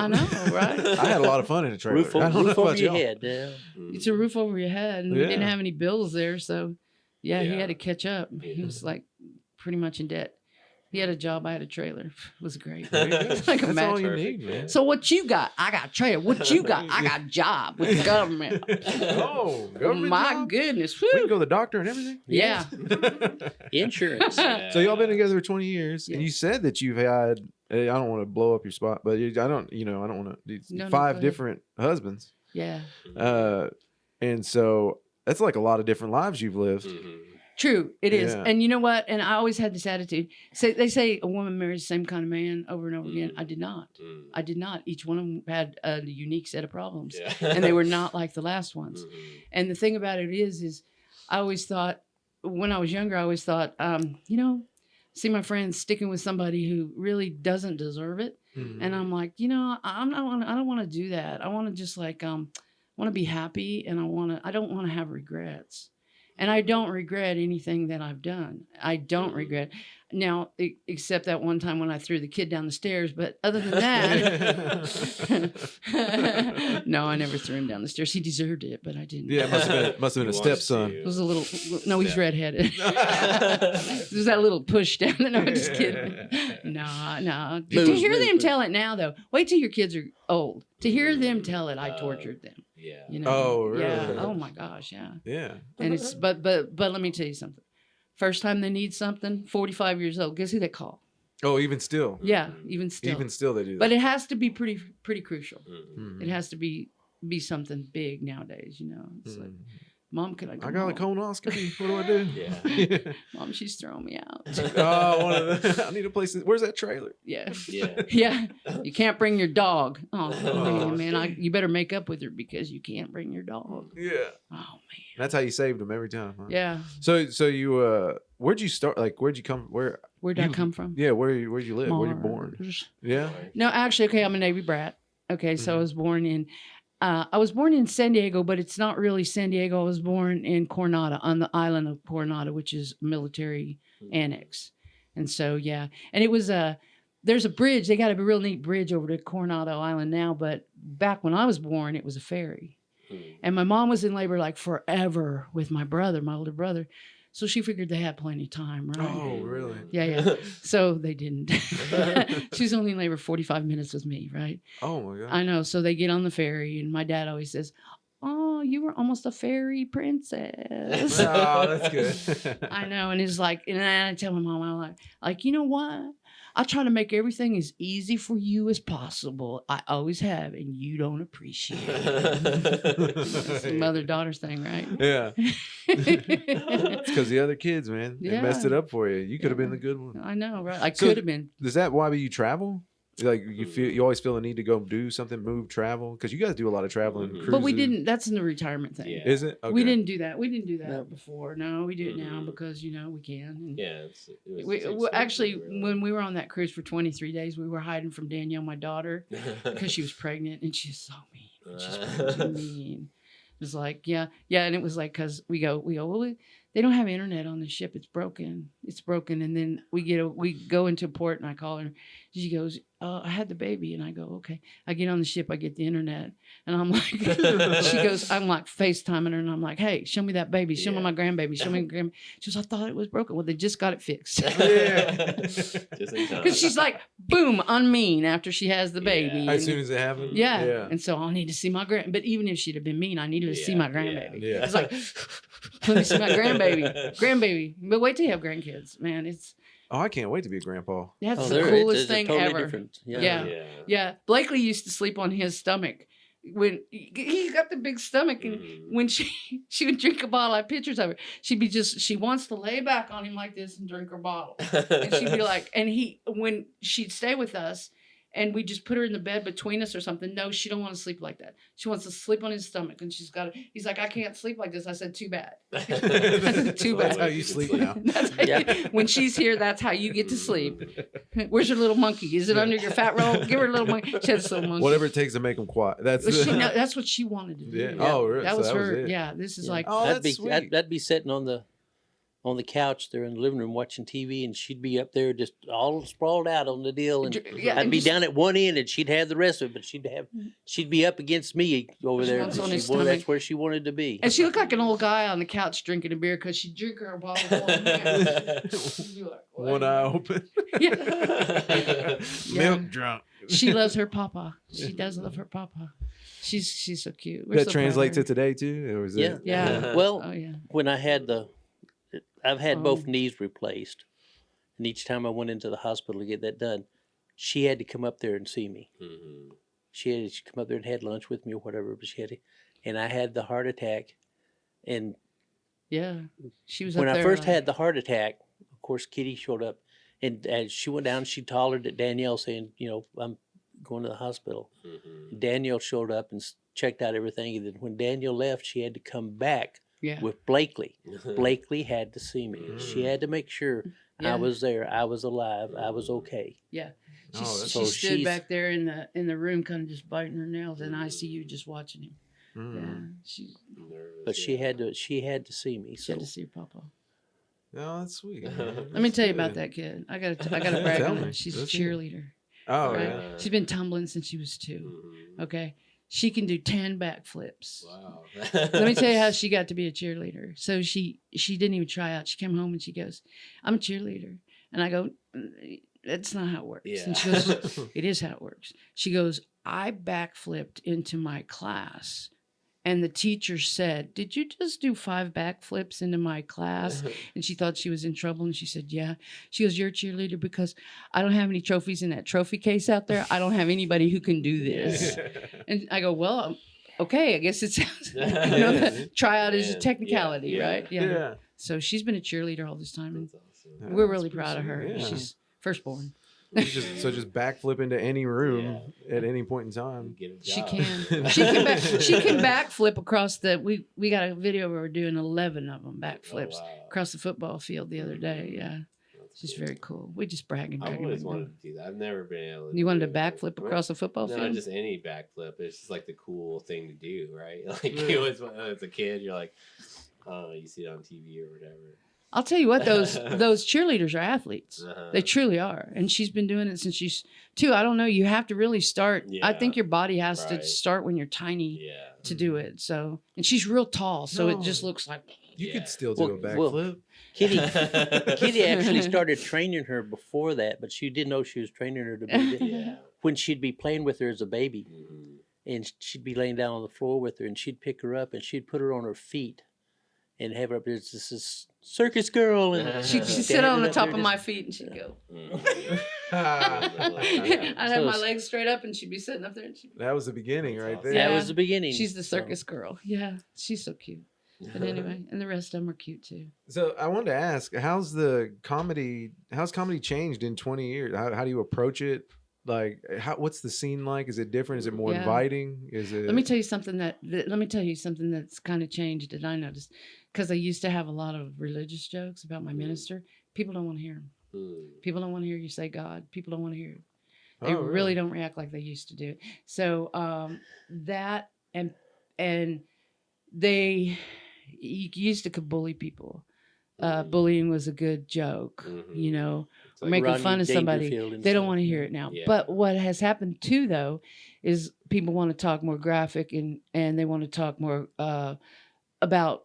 right? I had a lot of fun in a trailer. Roof, I don't know roof over about your y'all. head. Yeah. It's a roof over your head, and we didn't Yeah. have any bills there, so he Yeah. had to catch up. He was like pretty much in debt. He had a job. I had a trailer. It was great. There you go. It's like a That's all match. you Perfect, need, man. So what you got? I got a trailer. What you got? I got a job with the government. Oh, government My job? goodness. We can Whew. go to the doctor and everything. Yeah. Insurance. So y'all been together for 20 years, Yeah. and you said that you've had. I don't want to blow up your spot, but I don't want to. No, go 5 ahead. different husbands, Yeah. and so that's like a lot of different lives you've lived. True, it is. Yeah. And you know what? And I always had this attitude. So they say a woman marries the same kind of man over and over again. I did not. I did not. Each one of them had a unique set of problems. And they were not like the last ones. And the thing about it is I always thought, when I was younger, I always thought, see my friends sticking with somebody who really doesn't deserve it. And I'm like, I don't want to do that. I want to just like, want to be happy, and I don't want to have regrets. And I don't regret anything that I've done. I don't regret. Now, except that one time when I threw the kid down the stairs. But other than that, no, I never threw him down the stairs. He deserved it, but I didn't. Yeah, it must have been a stepson. It was a little. No, he's redheaded. It was that little push down. No, I'm just kidding. No. To hear them tell it now, though, wait till your kids are old. To hear them tell it, I tortured them. Yeah. Oh, really? Yeah. Oh my gosh. Yeah. Yeah. And it's but let me tell you something. First time they need something, 45 years old. Guess who they call? Oh, even still. Yeah, even still. Even still, they do that. But it has to be pretty crucial. Mhm. It has to be something big nowadays. It's like, Mom, can I go? I got a colonoscopy. What do I do? Yeah. Mom, she's throwing me out. Oh, one of the, I need a place. Where's that trailer? Yeah. Yeah. Yeah. You can't bring your dog. Oh, Oh, man, you better make up with her because you can't bring your dog. Yeah. Oh man. That's how you saved them every time. Huh? Yeah. So you where'd you start? Like where'd you come? Where'd I come from? Yeah, where'd you live? Where you born? Mars. Yeah. No, actually, okay, I'm a Navy brat. Okay, so I was born in San Diego, but it's not really San Diego. I was born in Coronado, on the island of Coronado, which is military annex. And so, yeah. And it was there's a bridge. They got a real neat bridge over to Coronado Island now, but back when I was born, it was a ferry. And my mom was in labor like forever with my brother, my older brother. So she figured they had plenty of time, right? Oh, really? Yeah. So they didn't. She was only in labor 45 minutes with me, right? Oh my God. I know. So they get on the ferry, and my dad always says, "Oh, you were almost a fairy princess." Oh, that's good. I know. And it's like, and I tell my mom, I'm like, you know what? I try to make everything as easy for you as possible. I always have, and you don't appreciate it. It's the mother-daughter thing, right? Yeah. It's because the other kids, man, they messed Yeah. it up for you. You could have been the good one. I know, right? I So- could have been. Is that why you travel? Like you always feel the need to go do something, move, travel, because you guys do a lot of traveling. Mhm. But we cruises. didn't. That's in the retirement thing. Yeah. Is it? Okay. We didn't do that. We didn't do that No. before. No, we do it now Mhm. because we can. And Yeah, it was we, too well, actually, expensive, really. when we were on that cruise for 23 days, we were hiding from Danielle, my daughter, because she was pregnant, and she's so mean. She's so mean. It was like, yeah, and it was like, because we go, well, they don't have internet on the ship. It's broken. And then we go into port, and I call her. She goes, I had the baby, and I go, okay. I get on the ship, I get the internet, and I'm like, she goes, I'm like FaceTiming her, and I'm like, hey, show me that baby, show me Yeah. my grandbaby, show me my grandbaby. She goes, I thought it was broken. Well, they just got it fixed. Just in time. Because she's like, boom, unmean after she has the baby. Yeah. As soon as it happened. Yeah. Yeah. And so I need to see my but even if she'd have been mean, I needed to see Yeah, my yeah. grandbaby. Yeah. It's like, let me see my grandbaby. But wait till you have grandkids, man. Oh, I can't wait to be a grandpa. That's the there- coolest it's a thing totally ever. different- Yeah. Yeah. Blakely used to sleep on his stomach. When he got the big stomach, and Mhm. when she would drink a bottle, I have pictures of her. She'd be she wants to lay back on him like this and drink her bottle. And she'd be like, when she'd stay with us and we just put her in the bed between us or something. No, she don't want to sleep like that. She wants to sleep on his stomach, and he's like, I can't sleep like this. I said, too bad. Too That's bad. how you sleep now. That's how Yeah. when she's here, that's how you get to sleep. Where's your little monkey? Is it under your fat roll? Give her a little monkey. She has a little monkey. Whatever it takes to make them quiet. That's Well, that's what she wanted to do. Yeah. Oh, really? That So was that was her. it. Yeah, this is Yeah. like, Oh, I'd that's be sweet. I'd be sitting on the couch there in the living room watching TV, and she'd be up there just all sprawled out on the deal, and yeah, I'd and be just- down at one end, and she'd have the rest of it, but she'd be up against me over She there. wants on his That's stomach. where she wanted to be. And she looked like an old guy on the couch drinking a beer because she'd drink her bottle of one hand. She'd be like, "What?" one eye open. Yeah. Milk drunk. She loves her papa. She does love her papa. She's so cute. We're That so proud of translates her. to today too. Or was Yeah. it? Yeah. Well, Oh yeah. when I had I've had both Oh. knees replaced, and each time I went into the hospital to get that done, she had to come up there and see me. Mhm. She'd come up there and had lunch with me or whatever, but she had to, and I had the heart attack, and Yeah. She was when up I there, first like- had the heart attack, of course, Kitty showed up, and as she went down, she hollered at Danielle saying, I'm going to the hospital. Mhm. Danielle showed up and checked out everything, and then when Danielle left, she had to come back Yeah. with Blakely. Blakely had to see me. She had to make sure Yeah. I was there, I was alive, I was okay. Yeah. She, Oh, that's- she So stood she's- back there in the room, kind of just biting her nails in ICU, just watching him. Mm. Yeah. She Nervous, But she yeah. had to see me. had So to see her papa. No, that's sweet. Let Let me tell you about that kid. I gotta brag Tell on me. her. She's a Let's hear it. cheerleader. Oh, right? yeah. She's been tumbling since she was 2. Mhm. Okay. She can do 10 backflips. Wow. Let me tell you how she got to be a cheerleader. So she didn't even try out. She came home and she goes, I'm a cheerleader. And I go, that's not how it works. Yeah. And she goes, it is how it works. She goes, I backflipped into my class. And the teacher said, did you just do 5 backflips into my class? And she thought she was in trouble. And she said, yeah. She goes, you're a cheerleader because I don't have any trophies in that trophy case out there. I don't have anybody who can do this. And I go, well, okay, I guess it's, that tryout is a Man, technicality, yeah, right? Yeah. So she's been a cheerleader all this time. And That's awesome. we're That's really pretty proud of sweet, her. yeah. She's firstborn. just backflip into any room at any point in time. Get a She job. can. She can backflip across the. We got a video where we're doing 11 of them backflips Oh, wow. across the football field the other day. Yeah, That's she's cool. very cool. We just bragging. I've always wanted to do that. I've never been able to. You wanted do to it. backflip across the football No, field? just any backflip. It's just like the cool thing to do, right? Like you always, as a kid, you're like, oh, you see it on TV or whatever. I'll tell you what, those cheerleaders are athletes. Uh-huh. They truly are, and she's been doing it since she's 2. I don't know. You have to really start. I Yeah, think your body has to right. start when you're tiny Yeah. to do it. So, and she's real tall, so it just No. looks like. You Yeah. could still do a Well, backflip. Kitty actually started training her before that, but she didn't know she was training her to be Yeah. when she'd be playing with her as a baby, Mhm. and she'd be laying down on the floor with her, and she'd pick her up and she'd put her on her feet and have her up there. This is circus girl, and She'd sit standing on the up top there of just- my feet and she'd go. Mhm. I'd have my So- legs straight up and she'd be sitting up there. And she'd be, That was the beginning right there. Yeah. That was the beginning. she's the So- circus girl. Yeah, she's so cute. But anyway, and the rest of them are cute too. So I wanted to ask, how's comedy changed in 20 years? How do you approach it? Like, what's the scene like? Is it different? Is it more Yeah. inviting? Is it? Let me tell you something that's kind of changed that I noticed, because I used to have a lot of religious jokes about my minister. People don't want to hear them. People don't want to hear you say God. People don't want to hear it. They really don't react like they used to do. So that and they used to bully people. Bullying was a good joke, you know, like making Rodney fun of somebody. Dangerfield and They don't stuff. want to hear it now. Yeah. But what has happened too, though, is people want to talk more graphic and they want to talk more about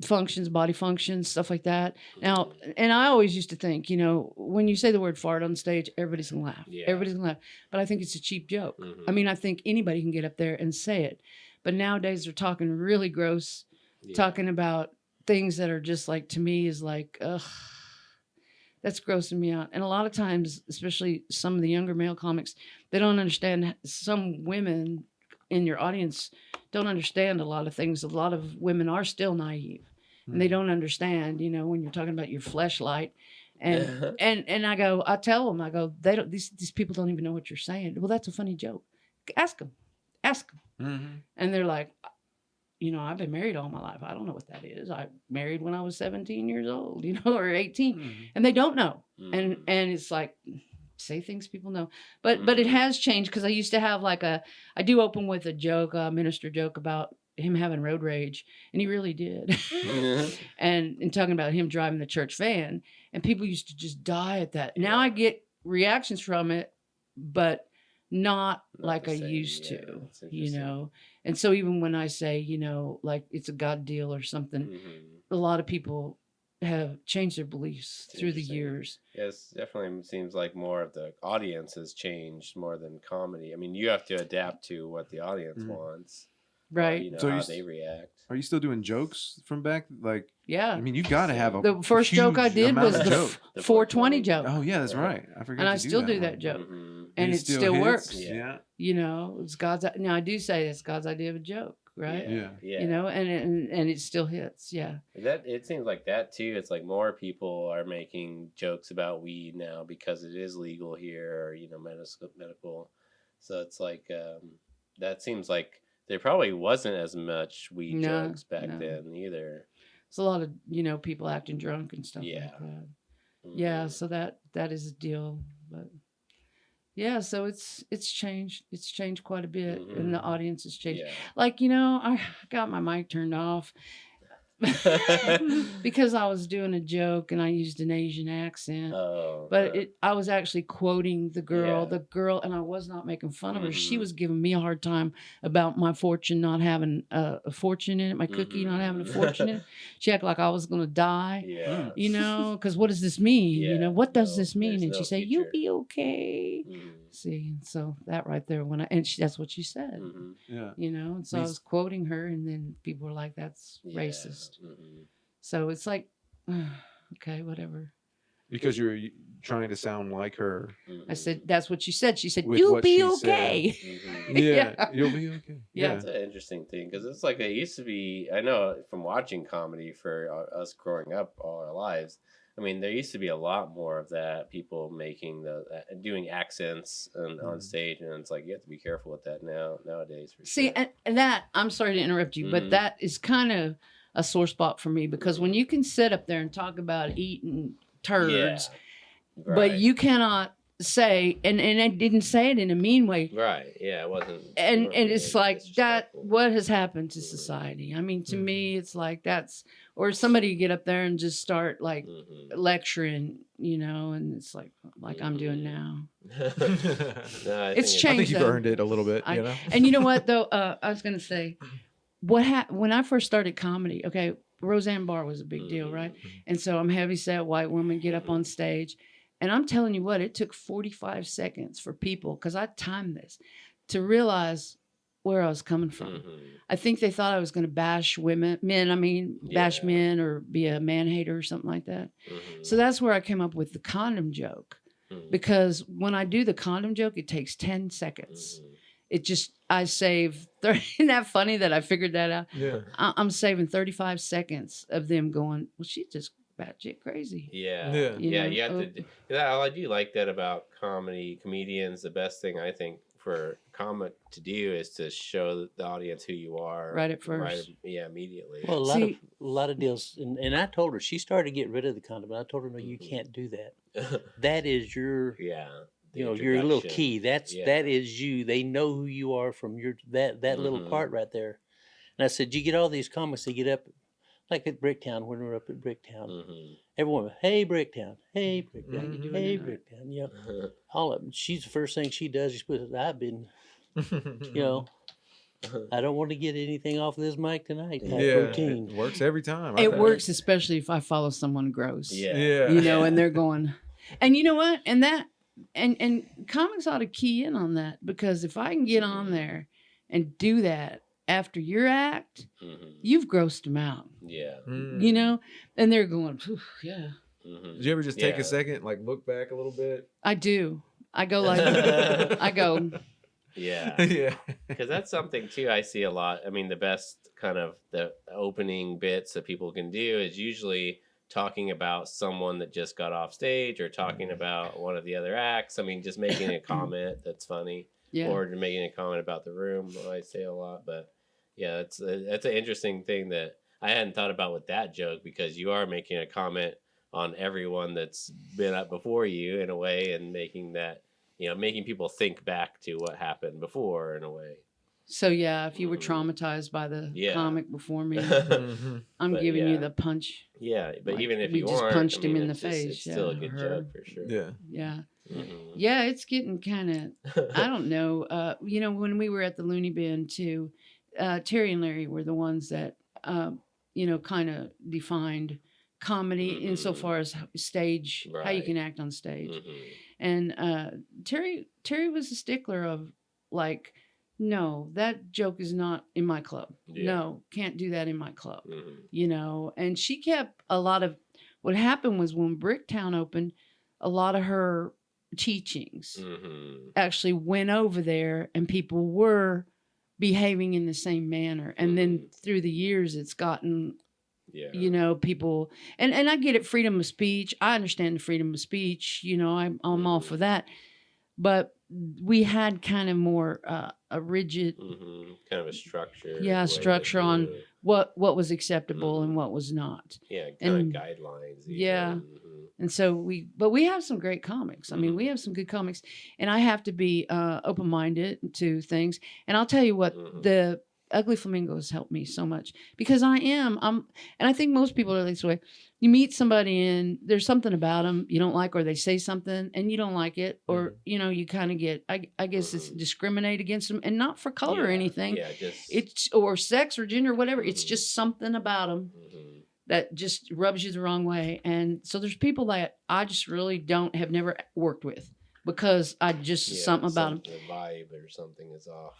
functions, body functions, stuff like that. Now, and I always used to think, you know, when you say the word fart on stage, everybody's gonna laugh. Yeah. Everybody's gonna laugh. But I think it's a cheap joke. Mhm. I mean, I think anybody can get up there and say it. But nowadays they're talking really gross, talking about things that are just like, to me, is like, ugh, that's grossing me out. And a lot of times, especially some of the younger male comics, they don't understand. Some women in your audience don't understand a lot of things. A lot of women are still naive, and they don't understand, you know, when you're talking about your fleshlight. And and I tell them, they don't, these people don't even know what you're saying. Well, that's a funny joke. Ask them. And they're like, you know, I've been married all my life. I don't know what that is. I married when I was 17 years old, you know, or 18, and they don't know. And it's like, say things people know, but it has changed, because I used to have I do open with a joke, a minister joke about him having road rage, and he really did. and talking about him driving the church van, and people used to just die at that. Now I get reactions from it, but not like the I same, used yeah, to, that's you interesting. know. And so even when I say, you know, like it's a God deal or something, a lot of people have changed their beliefs through the Interesting. years. Yes, definitely seems like more of the audience has changed more than comedy. I mean, you have to adapt to what the audience wants, Right. You know, So how you they react. Are you still doing jokes from back? Like, Yeah. I mean, you got to have a The first joke I huge did amount was of the joke. The 420 joke. Oh yeah, that's right. I forgot. And I you still do one. that joke. Mhm. And it still hits? works. Yeah. You know, it's God's. Now I do say it's God's idea of a joke, right? Yeah. Yeah. You know, and it still hits. Yeah. That it seems like that too. It's like more people are making jokes about weed now because it is legal here, or you know, medical. So it's like that seems like there probably wasn't as much weed No, jokes back no. then either. It's a lot of, you know, people acting drunk and stuff Yeah. like that. Yeah, Mhm. so that is a deal, but yeah, so it's changed. It's changed quite a bit, and the audience has changed. Yeah. Like, you know, I got my mic turned off because I was doing a joke and I used an Asian accent. Oh, But I was actually quoting the girl, Yeah. and I was not making fun of her. She Mhm. was giving me a hard time about my fortune not having a fortune in it, my cookie not having a fortune in it. She acted like I was going to die, yeah. you know, because what does this mean? You Yeah, know, what does no, this mean? there's And no she said, future. "You'll be okay." Mhm. See, so that right there, that's what she said, Mhm. Yeah. you know, and so I Means- was quoting her, and then people were like, "That's Yeah. racist." Mhm. So it's like, okay, whatever. Because you're trying to sound like her. I said, "That's what she said." She said, With "You'll what be she okay." Mhm. Yeah, Yeah. you'll be okay. Yeah. That's an interesting thing because it's like it used to be. I know from watching comedy for us growing up all our lives. I mean, there used to be a lot more of that. People making doing accents on stage, and it's like you have to be careful with that nowadays. For See, sure. and that, I'm sorry to interrupt you, but Mhm. that is kind of a sore spot for me, because when you can sit up there and talk about eating turds, but Right. you cannot say, and I didn't say it in a mean way. Right. Yeah, it wasn't. And you weren't it's being like that, disrespectful. what has happened to society? I mean, to me, it's like or somebody get up there and just start like Mhm. lecturing, you know, and it's like I'm doing now. No, I It's think I changed. think you've though. earned it a little bit. You know. And you know what though? I was gonna say, when I first started comedy, okay, Roseanne Barr was a big deal, right? And so I'm heavy set white woman get up on stage, and I'm telling you what, it took 45 seconds for people, because I timed this, to realize where I was coming from. Mhm. I think they thought I was going to bash men. Bash Yeah. men or be a man hater or something like that. Mhm. So that's where I came up with the condom joke, Mhm. because when I do the condom joke, it takes 10 seconds. Mhm. It just, I save, isn't that funny that I figured that out? Yeah. I'm saving 35 seconds of them going, well, she's just batshit crazy. Yeah. Yeah. You Yeah. know, You have to. Yeah, I do like that about comedians. The best thing I think for a comic to do is to show the audience who you are Right at first. immediately. Well, See- a lot of deals, and I told her she started to get rid of the condom. I told her, no, you can't do that. That is your, yeah. The your little introduction. key. That is you. They know who you are from your that little Mhm. part right there. And I said, you get all these comics. They get up, like at Bricktown when we're up at Bricktown. Mhm. Everyone, hey Bricktown, hey Bricktown, How you doing hey tonight? Bricktown. You know, all of them. She's the first thing she does. She puts, I've been, you know, I don't want to get anything off of this mic tonight. Type Yeah, routine. it works every time. I It think. works, especially if I follow someone gross. Yeah. Yeah. You know, and they're going, and you know what? And that, and comics ought to key in on that, because if I can get on there and do that after your act, Mhm. you've grossed them out. Yeah. Mm. You know, and they're going, "Phew, yeah, Mhm. Did you ever just take Yeah. a second, like look back a little bit? I do. I go like, I go, Yeah. Yeah. Because that's something too I see a lot. I mean, the best kind of the opening bits that people can do is usually talking about someone that just got off stage or talking about one of the other acts. I mean, just making a comment that's funny, yeah. or making a comment about the room. I say a lot, but yeah, that's an interesting thing that I hadn't thought about with that joke, because you are making a comment on everyone that's been up before you in a way, and making that, making people think back to what happened before in a way. So yeah, if you were Mhm. traumatized by the Yeah. comic before me, Mhm. I'm But giving you yeah. the punch. Yeah, but Like, even if we you just aren't, punched him in the it's just- face, it's still a yeah, good or joke for sure. Yeah. Yeah. Mhm. Yeah, it's getting kind of, I don't know. When we were at the Looney Bin too, Terry and Larry were the ones that, kind of defined comedy Mhm. insofar as stage, how you Right. can act on stage. Mhm. And Terry was a stickler of like, no, that joke is not in my club. Yeah. No, can't do that in my club. Mhm. And she kept a lot of, what happened was when Bricktown opened, a lot of her teachings Mhm. actually went over there, and people were behaving in the same manner. And then through the years, it's gotten, Yeah. people, and I get it, freedom of speech. I understand the freedom of speech. I'm all for that. But we had kind of more a rigid, Kind of a structure. Yeah, way to structure do on it. what was acceptable and Mhm. what was not. Yeah, and- kind of guidelines. Yeah. Mhm. And so we have some great comics. I mean, we have some good comics, and I have to be open-minded to things. And I'll tell you what, Mhm. the Ugly Flamingos helped me so much, because and I think most people are this way. You meet somebody and there's something about them you don't like, or they say something and you don't like it, or you kind of get, I guess it's Mhm. discriminate against them, and not for color or Yeah, anything. Yeah, just. It's or sex or gender, whatever. It's Mhm. just something about them Mhm. that just rubs you the wrong way. And so there's people that I just really have never worked with, because I just, Yeah, something about them. The vibe or something is off.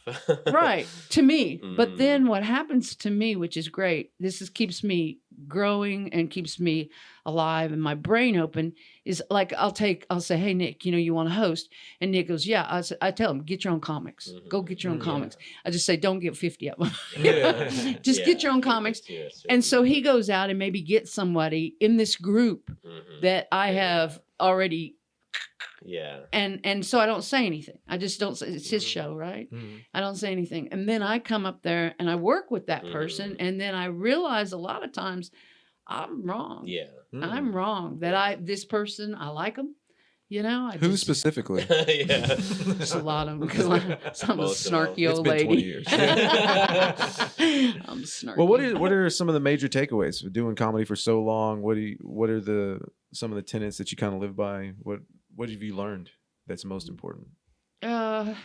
Right, to me. But Mhm. then what happens to me, which is great, keeps me growing and keeps me alive and my brain open, is like I'll say, hey Nick, you want to host? And Nick goes, yeah. I tell him, get your own comics. Go get your own Mhm. comics. I just say, don't get 50 of them. Yeah. Just get your own comics. And so he goes out and maybe gets somebody in this group that I have already. Yeah. And so I don't say anything. I just don't say, it's his Mhm. show, right? Mhm. I don't say anything. And then I come up there and I work with that person. Mhm. And then I realize a lot of times I'm wrong. Yeah. I'm wrong that this person, I like them. Who specifically? Yeah. Just a lot of them, because I'm a Most of them. snarky It's old been 20 lady. years. I'm snarky. Well, what are some of the major takeaways of doing comedy for so long? What are some of the tenets that you kind of live by? What have you learned that's most important? I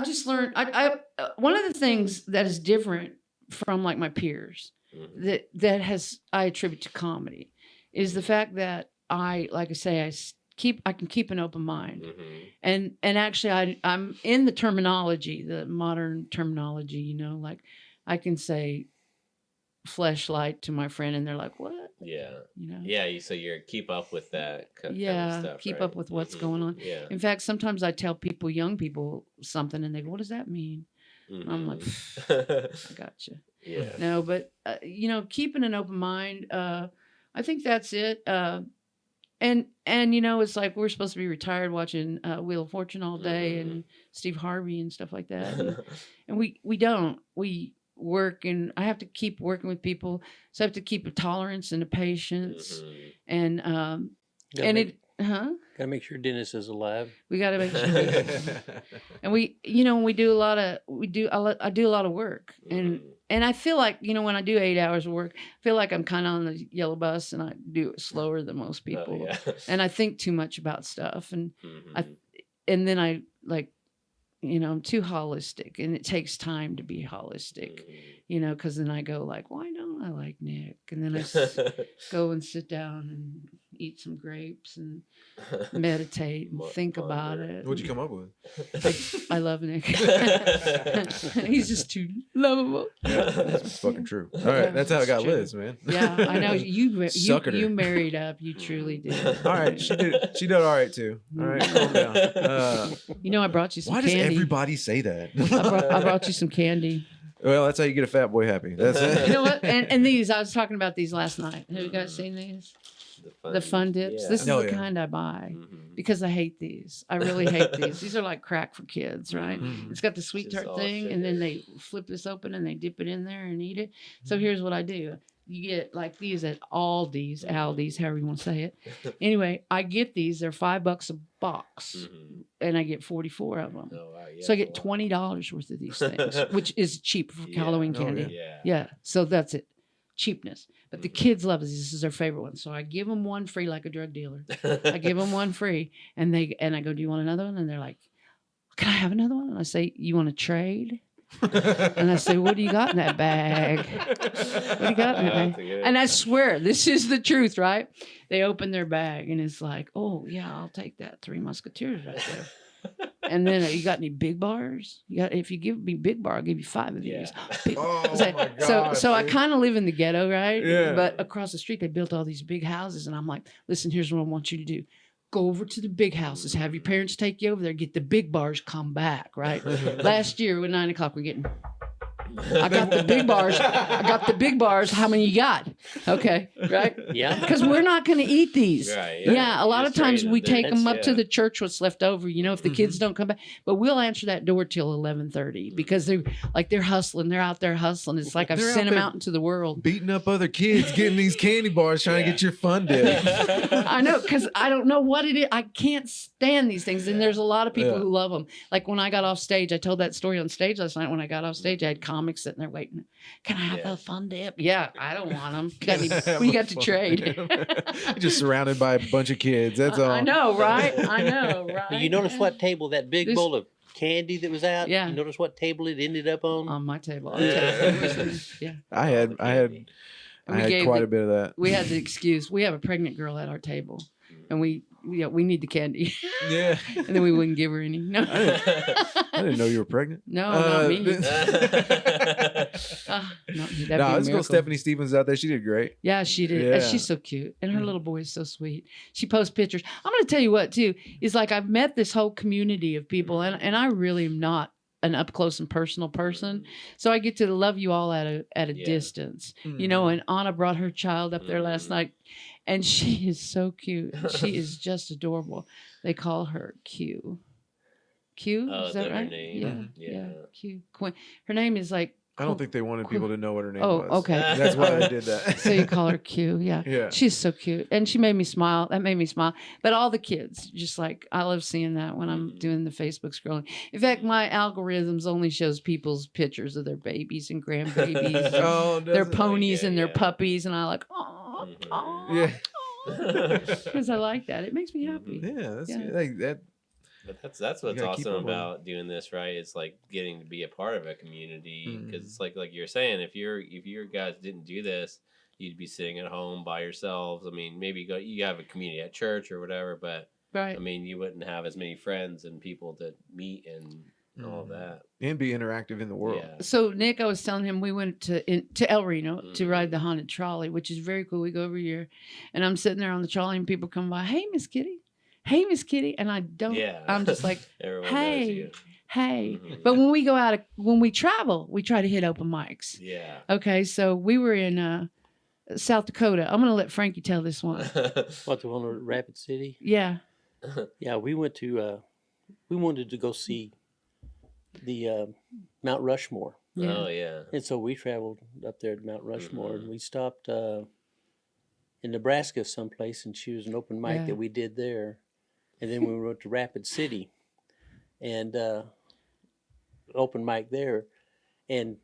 just learned. I one of the things that is different from like my peers Mhm. that I attribute to comedy is the fact that like I say, I can keep an open mind. Mhm. And actually I'm in the terminology, the modern terminology, like I can say fleshlight to my friend and they're like, what? Yeah. You know? Yeah. So you're keep up with that kind Yeah, of stuff. keep right? up with what's going on. Yeah. In fact, sometimes I tell young people something and they go, what does that mean? I'm like, Mhm. I got you. Yeah. No, but keeping an open mind. I think that's it. And it's like we're supposed to be retired watching Wheel of Fortune all day Mhm. and Steve Harvey and stuff like that, and we don't. We work, and I have to keep working with people, so I have to keep a tolerance and a patience, Mhm. and Gotta and make, it gotta make sure Dennis is alive. we got to make sure. And we do a lot of I do a lot of work, Mhm. and I feel like when I do 8 hours of work, I feel like I'm kind of on the yellow bus, and I do it slower than most Oh, people, yeah. and I think too much about stuff, and Mhm. and then I like I'm too holistic, and it takes time to be holistic, Mhm. because then I go like, why don't I like Nick? And then I go and sit down and eat some grapes and meditate and think about Ponder. it. What'd you come up with? I love Nick. He's just too lovable. It's fucking true. All right, that's how I It's got true. Liz, man. Yeah, I know Suckered her. you married up. You truly did. All right, she did all right too. All right, calm down. I brought you some Why does candy. everybody say that? I brought you some candy. Well, that's how you get a fat boy happy. That's it. You know what? And these, I was talking about these last night. Have you guys seen these? The fun dips. Yeah. This is Oh, the yeah. kind I buy Mhm. because I hate these. I really hate these. These are like crack for kids, right? Mhm. It's got the sweet Just tart all thing, and then sugar. they flip this open and they dip it in there and eat it. So here's what I do. You get like these at Aldi's, however you want to say it. Anyway, I get these. They're $5 a box, Mhm. and I get 44 of them. Oh, wow, yeah, So I that's get a lot. $20 worth of these things, which is cheap for Yeah. Halloween Oh, candy. Yeah. Yeah, so that's it. Cheapness. But the Mhm. kids love this. This is their favorite one. So I give them one free like a drug dealer. I give them one free, and I go, "Do you want another one?" And they're like, "Can I have another one?" And I say, "You want to trade?" And I say, "What do you got in that bag?" What do you got in that That's bag? good. And I swear, this is the truth, right? They open their bag, and it's like, "Oh yeah, I'll take that. Three Musketeers right there." And then, you got any big bars? If you give me big bar, I'll give you 5 of these. Yeah. Big- Oh so, my so, God, so I dude. kind of live in the ghetto, right? Yeah. But across the street, they built all these big houses, and I'm like, listen, here's what I want you to do. Go over to the big houses. Have your parents take you over there. Get the big bars. Come back, right? Last year at 9 o'clock, we're getting. I got the big bars. I got the big bars. How many you got? Okay, right? Yeah. Because we're not going to eat these. Right, Yeah, a You lot of just times trade we them. take them up to Yeah. the church. What's left over, if the kids don't come back. But we'll answer that door till 11:30 because they're hustling. They're out there hustling. It's like I've They're out sent them there out into the world. Beating up other kids, getting these candy bars, trying to Yeah. get your fun dip. I know, because I don't know what it is. I can't stand these things. And there's a lot of people Yeah. who love them. Like when I got off stage, I told that story on stage last night. When I got off stage, I had comics sitting there waiting. Can I have Yeah. the fun dip? Yeah, I don't want them. Got any, Have what you a got to fun trade? dip. Just surrounded by a bunch of kids. That's all. I know, right? I know, right? You notice what table that big This- bowl of candy that was out? Yeah. You notice what table it ended up on? On my table. Yeah. Yeah. I had We gave quite the- a bit of that. We had the excuse. We have a pregnant girl at our table, and we need the candy, Yeah. and then we wouldn't give her any. No, I didn't know you were pregnant. no, not me. No, That'd be a let's go. miracle. Stephanie Stevens out there. She did great. Yeah, she did. Yeah. And she's so cute. And her Mhm. little boy is so sweet. She posts pictures. I'm going to tell you what, too, is like I've met this whole community of people, and I really am not an up close and personal person. So I get to love you all at a Yeah. distance. Mm-hmm. And Anna brought her child up there last Mhm. night, and she is so cute. She is just adorable. They call her Q. Q? Oh, Is that is that her right? name? Yeah. Mhm. Yeah. Yeah. Q. Quinn. Her name is like. I don't think they wanted people to know what her name Oh, was. okay. That's why they did that. So you call her Q, yeah. Yeah. She's so cute. And she made me smile. That made me smile. But all the kids, just like, I love seeing that when I'm doing the Facebook scrolling. In fact, my algorithms only shows people's pictures of their babies and grandbabies, Oh, their doesn't it? ponies Yeah, and their yeah. puppies. And I like, oh, Mhm. oh. Yeah. Because I like that. It makes me happy. Yeah, that's Yeah. like that. But that's what's gotta keep awesome them on. about doing this, right? It's like getting to be a part of a community because Mhm. it's like you're saying, if your guys didn't do this, you'd be sitting at home by yourselves. I mean, maybe you have a community at church or whatever, but Right. I mean, you wouldn't have as many friends and people to meet and all Mhm. that. And be interactive in the world. Yeah. So Nick, I was telling him we went to El Reno to Mhm. ride the haunted trolley, which is very cool. We go every year, and I'm sitting there on the trolley, and people come by. Hey, Miss Kitty. Hey, Miss Kitty, and I don't. Yeah. I'm just like, Everyone knows hey, you. hey. But when we go out, when we travel, we try to hit open mics. Yeah. Okay, so we were in South Dakota. I'm going to let Frankie tell this one. What, the one in Rapid City? Yeah. Yeah, we went to, we wanted to go see the Mount Rushmore. Yeah. Oh yeah. And so we traveled up there to Mount Rushmore, and we stopped in Nebraska someplace and choose an open mic that we did there. And then we went to Rapid City and open mic there. And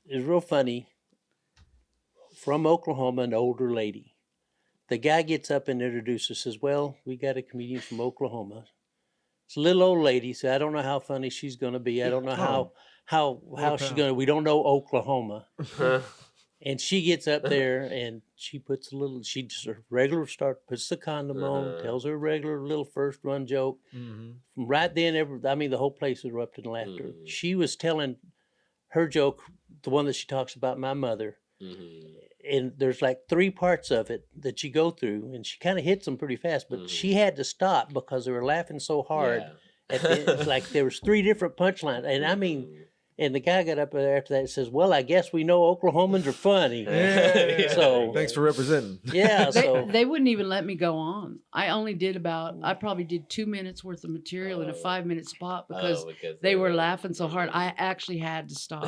it was real funny. From Oklahoma, an older lady. The guy gets up and introduces, says, well, we got a comedian from Oklahoma. It's a little old lady, so I don't know how funny she's going to be. I don't know how she's going to, we don't know Oklahoma. And she gets up there and she puts she just a regular start, puts the condom on, tells her regular little first run joke. From right then, the whole place erupted in laughter. She was telling her joke, the one that she talks about my mother. And there's like 3 parts of it that you go through, and she kind of hits them pretty fast, but she had to stop because they were laughing so hard. At the, like there was 3 different punchlines, and I mean, and the guy got up there after that and says, well, I guess we know Oklahomans are funny. So thanks for representing. Yeah, so they wouldn't even let me go on. I only did I probably did 2 minutes worth of material in a 5-minute spot because they were laughing so hard. I actually had to stop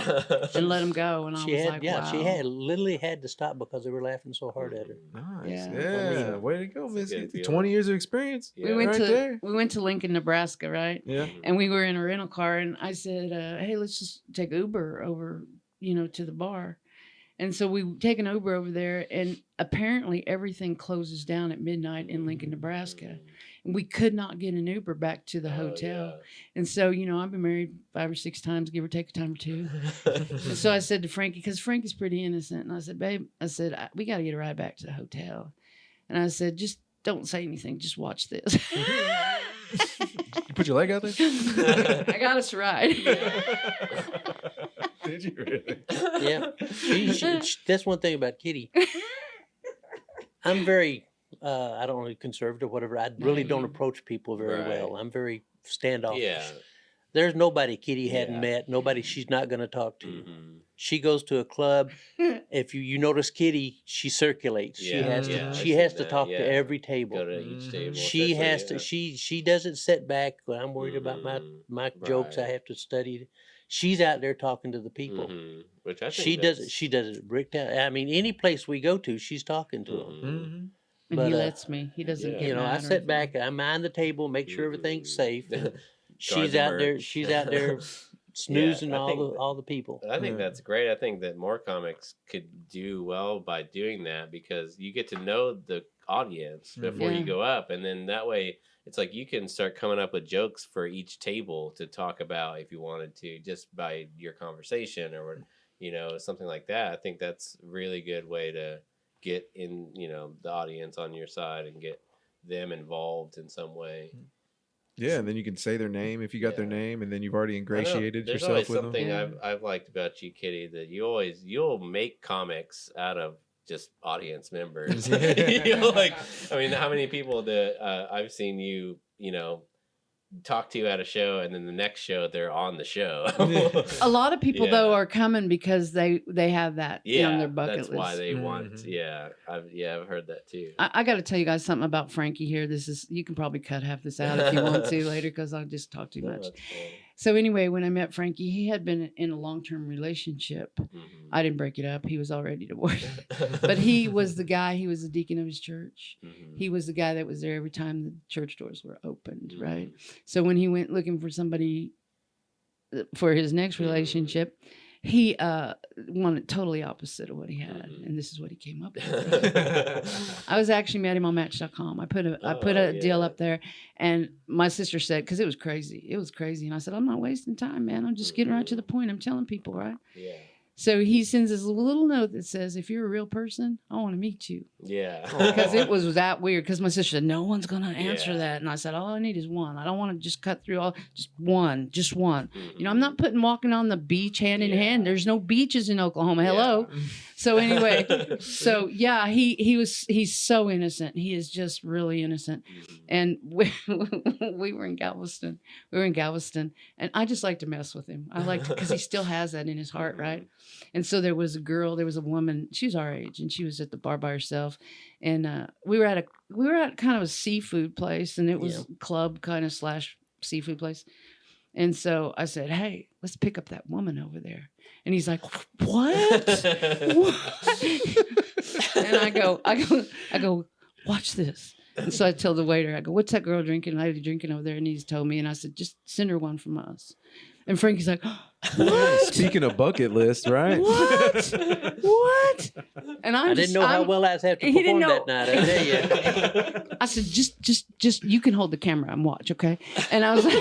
and let them go. And she I was wow. She literally had to stop because they were laughing so hard at her. Nice. Yeah. Yeah. Way to go, Miss. 20 years of experience. Yeah. We there. went to Lincoln, Nebraska, right? Yeah. And we were in a rental car, and I said, hey, let's just take Uber over, to the bar. And so we take an Uber over there, and apparently everything closes down at midnight in Lincoln, Nebraska. And we could not get an Uber back to the hotel. Yeah. And so, I've been married 5 or 6 times, give or take a time or 2. And so I said to Frankie, because Frankie's pretty innocent, and I said, babe, we got to get a ride back to the hotel. And I said, just don't say anything, just watch this. You put your leg out there? I got us a ride. Did you really? Yeah. That's one thing about Kitty. I'm very, I don't know, conservative, whatever. I really don't approach people very well. I'm very standoffish. Yeah. There's nobody Kitty hadn't met, nobody she's not going to talk to. She goes to a club. If you notice Kitty, she circulates. She has to talk to every table. Go to each table. She has to. She doesn't sit back. I'm worried about my jokes. I have to study. She's out there talking to the people. Which I think she does it. She does it at Bricktown. I mean, any place we go to, she's talking to them. And But, he lets me. He doesn't get I mad or sit anything. back. I mind the table, make sure everything's safe. She's the out there. merch. She's out there snoozing I think all the people. I think that's great. I think that more comics could do well by doing that because you get to know the audience before you go up, and then that way it's like you can start coming up with jokes for each table to talk about if you wanted to, just by your conversation or something like that. I think that's a really good way to get in the audience on your side and get them involved in some way. Yeah, and then you can say their name if you got their name, and then you've already ingratiated There's yourself always with something them. I've liked about you, Kitty, that you'll make comics out of just audience members. How many people that I've seen you talk to at a show, and then the next show they're on the show. A lot of people though are coming because they have that on their bucket that's list. why they want. I've heard that too. I got to tell you guys something about Frankie here. You can probably cut half this out if you want to later because I'll just talk too much. So anyway, when I met Frankie, he had been in a long-term relationship. I didn't break it up. He was already divorced. But he was the guy, he was the deacon of his church. He was the guy that was there every time the church doors were opened, right? So when he went looking for somebody for his next relationship, he wanted totally opposite of what he had, and this is what he came up with. I was actually met him on Match.com. I put a deal up there, and my sister said, because it was crazy, and I said, I'm not wasting time, man. I'm just getting right to the point. I'm telling people, right? Yeah. So he sends this little note that says, if you're a real person, I want to meet you. Yeah. Because it was that weird. Because my sister said, no one's going to answer that. And I said, all I need is one. I don't want to just cut through just one. I'm not walking on the beach hand in hand. There's no beaches in Oklahoma. Hello. So anyway, so yeah, he's so innocent. He is just really innocent. And we were in Galveston. And I just like to mess with him. I like because he still has that in his heart, right? And so there was a woman, she was our age, and she was at the bar by herself. And we were at kind of a seafood place, and it was club kind of / seafood place. And so I said, "Hey, let's pick up that woman over there." And he's like, "What?" What? And I go, "Watch this." And so I tell the waiter, I go, "What's that girl drinking? Lady drinking over there?" And he's told me, and I said, "Just send her one from us." And Frankie's like, "What?" Speaking of bucket list, right? What? And I didn't know how well I was having to perform that night. I tell you. I said, just you can hold the camera and watch, okay? And I was like,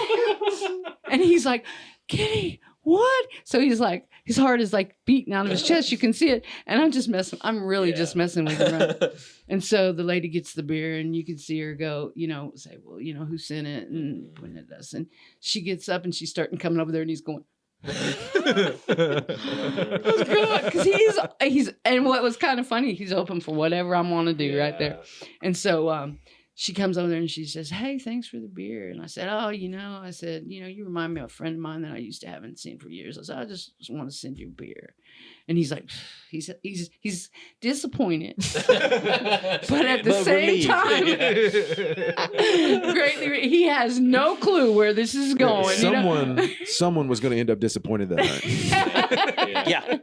and he's like, "Kitty, what?" So he's like, his heart is like beating out of his chest. You can see it. And I'm just messing. I'm really just messing with him. Right? And so the lady gets the beer, and you can see her go, say, "Well, who sent it?" And when it does. And she gets up and she's starting coming over there, and he's going, "That's good." Because he's and what was kind of funny, he's open for whatever I want to do right there. And so she comes over there and she says, "Hey, thanks for the beer." And I said, "Oh, you remind me of a friend of mine that I used to haven't seen for years." I said, "I just want to send you a beer." And he's like, he's disappointed, but at the same time, greatly, he has no clue where this is going. Someone was going to end up disappointed that night. Yeah.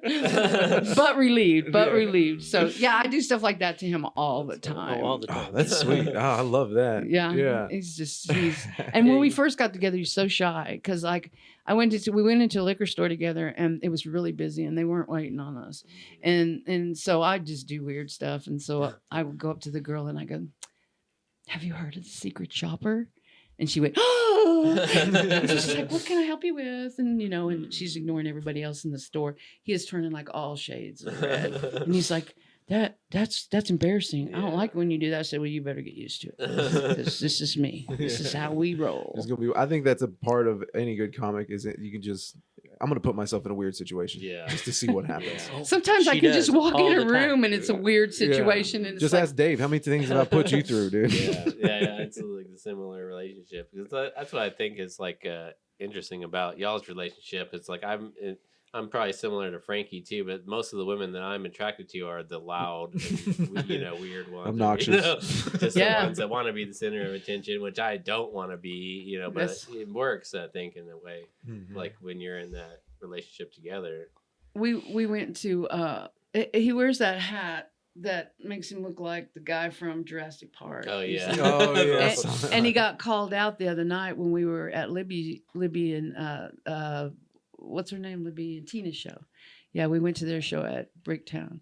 But relieved. So yeah, I do stuff like that to him all the time. All the time. Oh, that's sweet. Oh, I love that. Yeah. And when we first got together, he's so shy because we went into a liquor store together, and it was really busy, and they weren't waiting on us. And so I just do weird stuff. And so I would go up to the girl and I go, "Have you heard of the secret shopper?" And she went, "Oh!" And so she's like, "What can I help you with?" And and she's ignoring everybody else in the store. He is turning like all shades of red. And he's like, That's embarrassing. I don't like it when you do that." I said, "Well, you better get used to it. This is me. This is how we roll." It's gonna be. I think that's a part of any good comic is that you can just. I'm gonna put myself in a weird situation, just to see what happens. Sometimes I can just walk in a room and it's a weird situation. And it's just ask Dave, how many things have I put you through, dude? Yeah. It's like a similar relationship. That's what I think is like interesting about y'all's relationship. It's like I'm probably similar to Frankie too, but most of the women that I'm attracted to are the loud, and, weird ones, obnoxious, just the ones that want to be the center of attention, which I don't want to be, But it works, I think, in a way, like when you're in that relationship together. We went to. He wears that hat that makes him look like the guy from Jurassic Park. Oh yeah. And he got called out the other night when we were at Libby and what's her name? Libby and Tina's show. Yeah, we went to their show at Bricktown.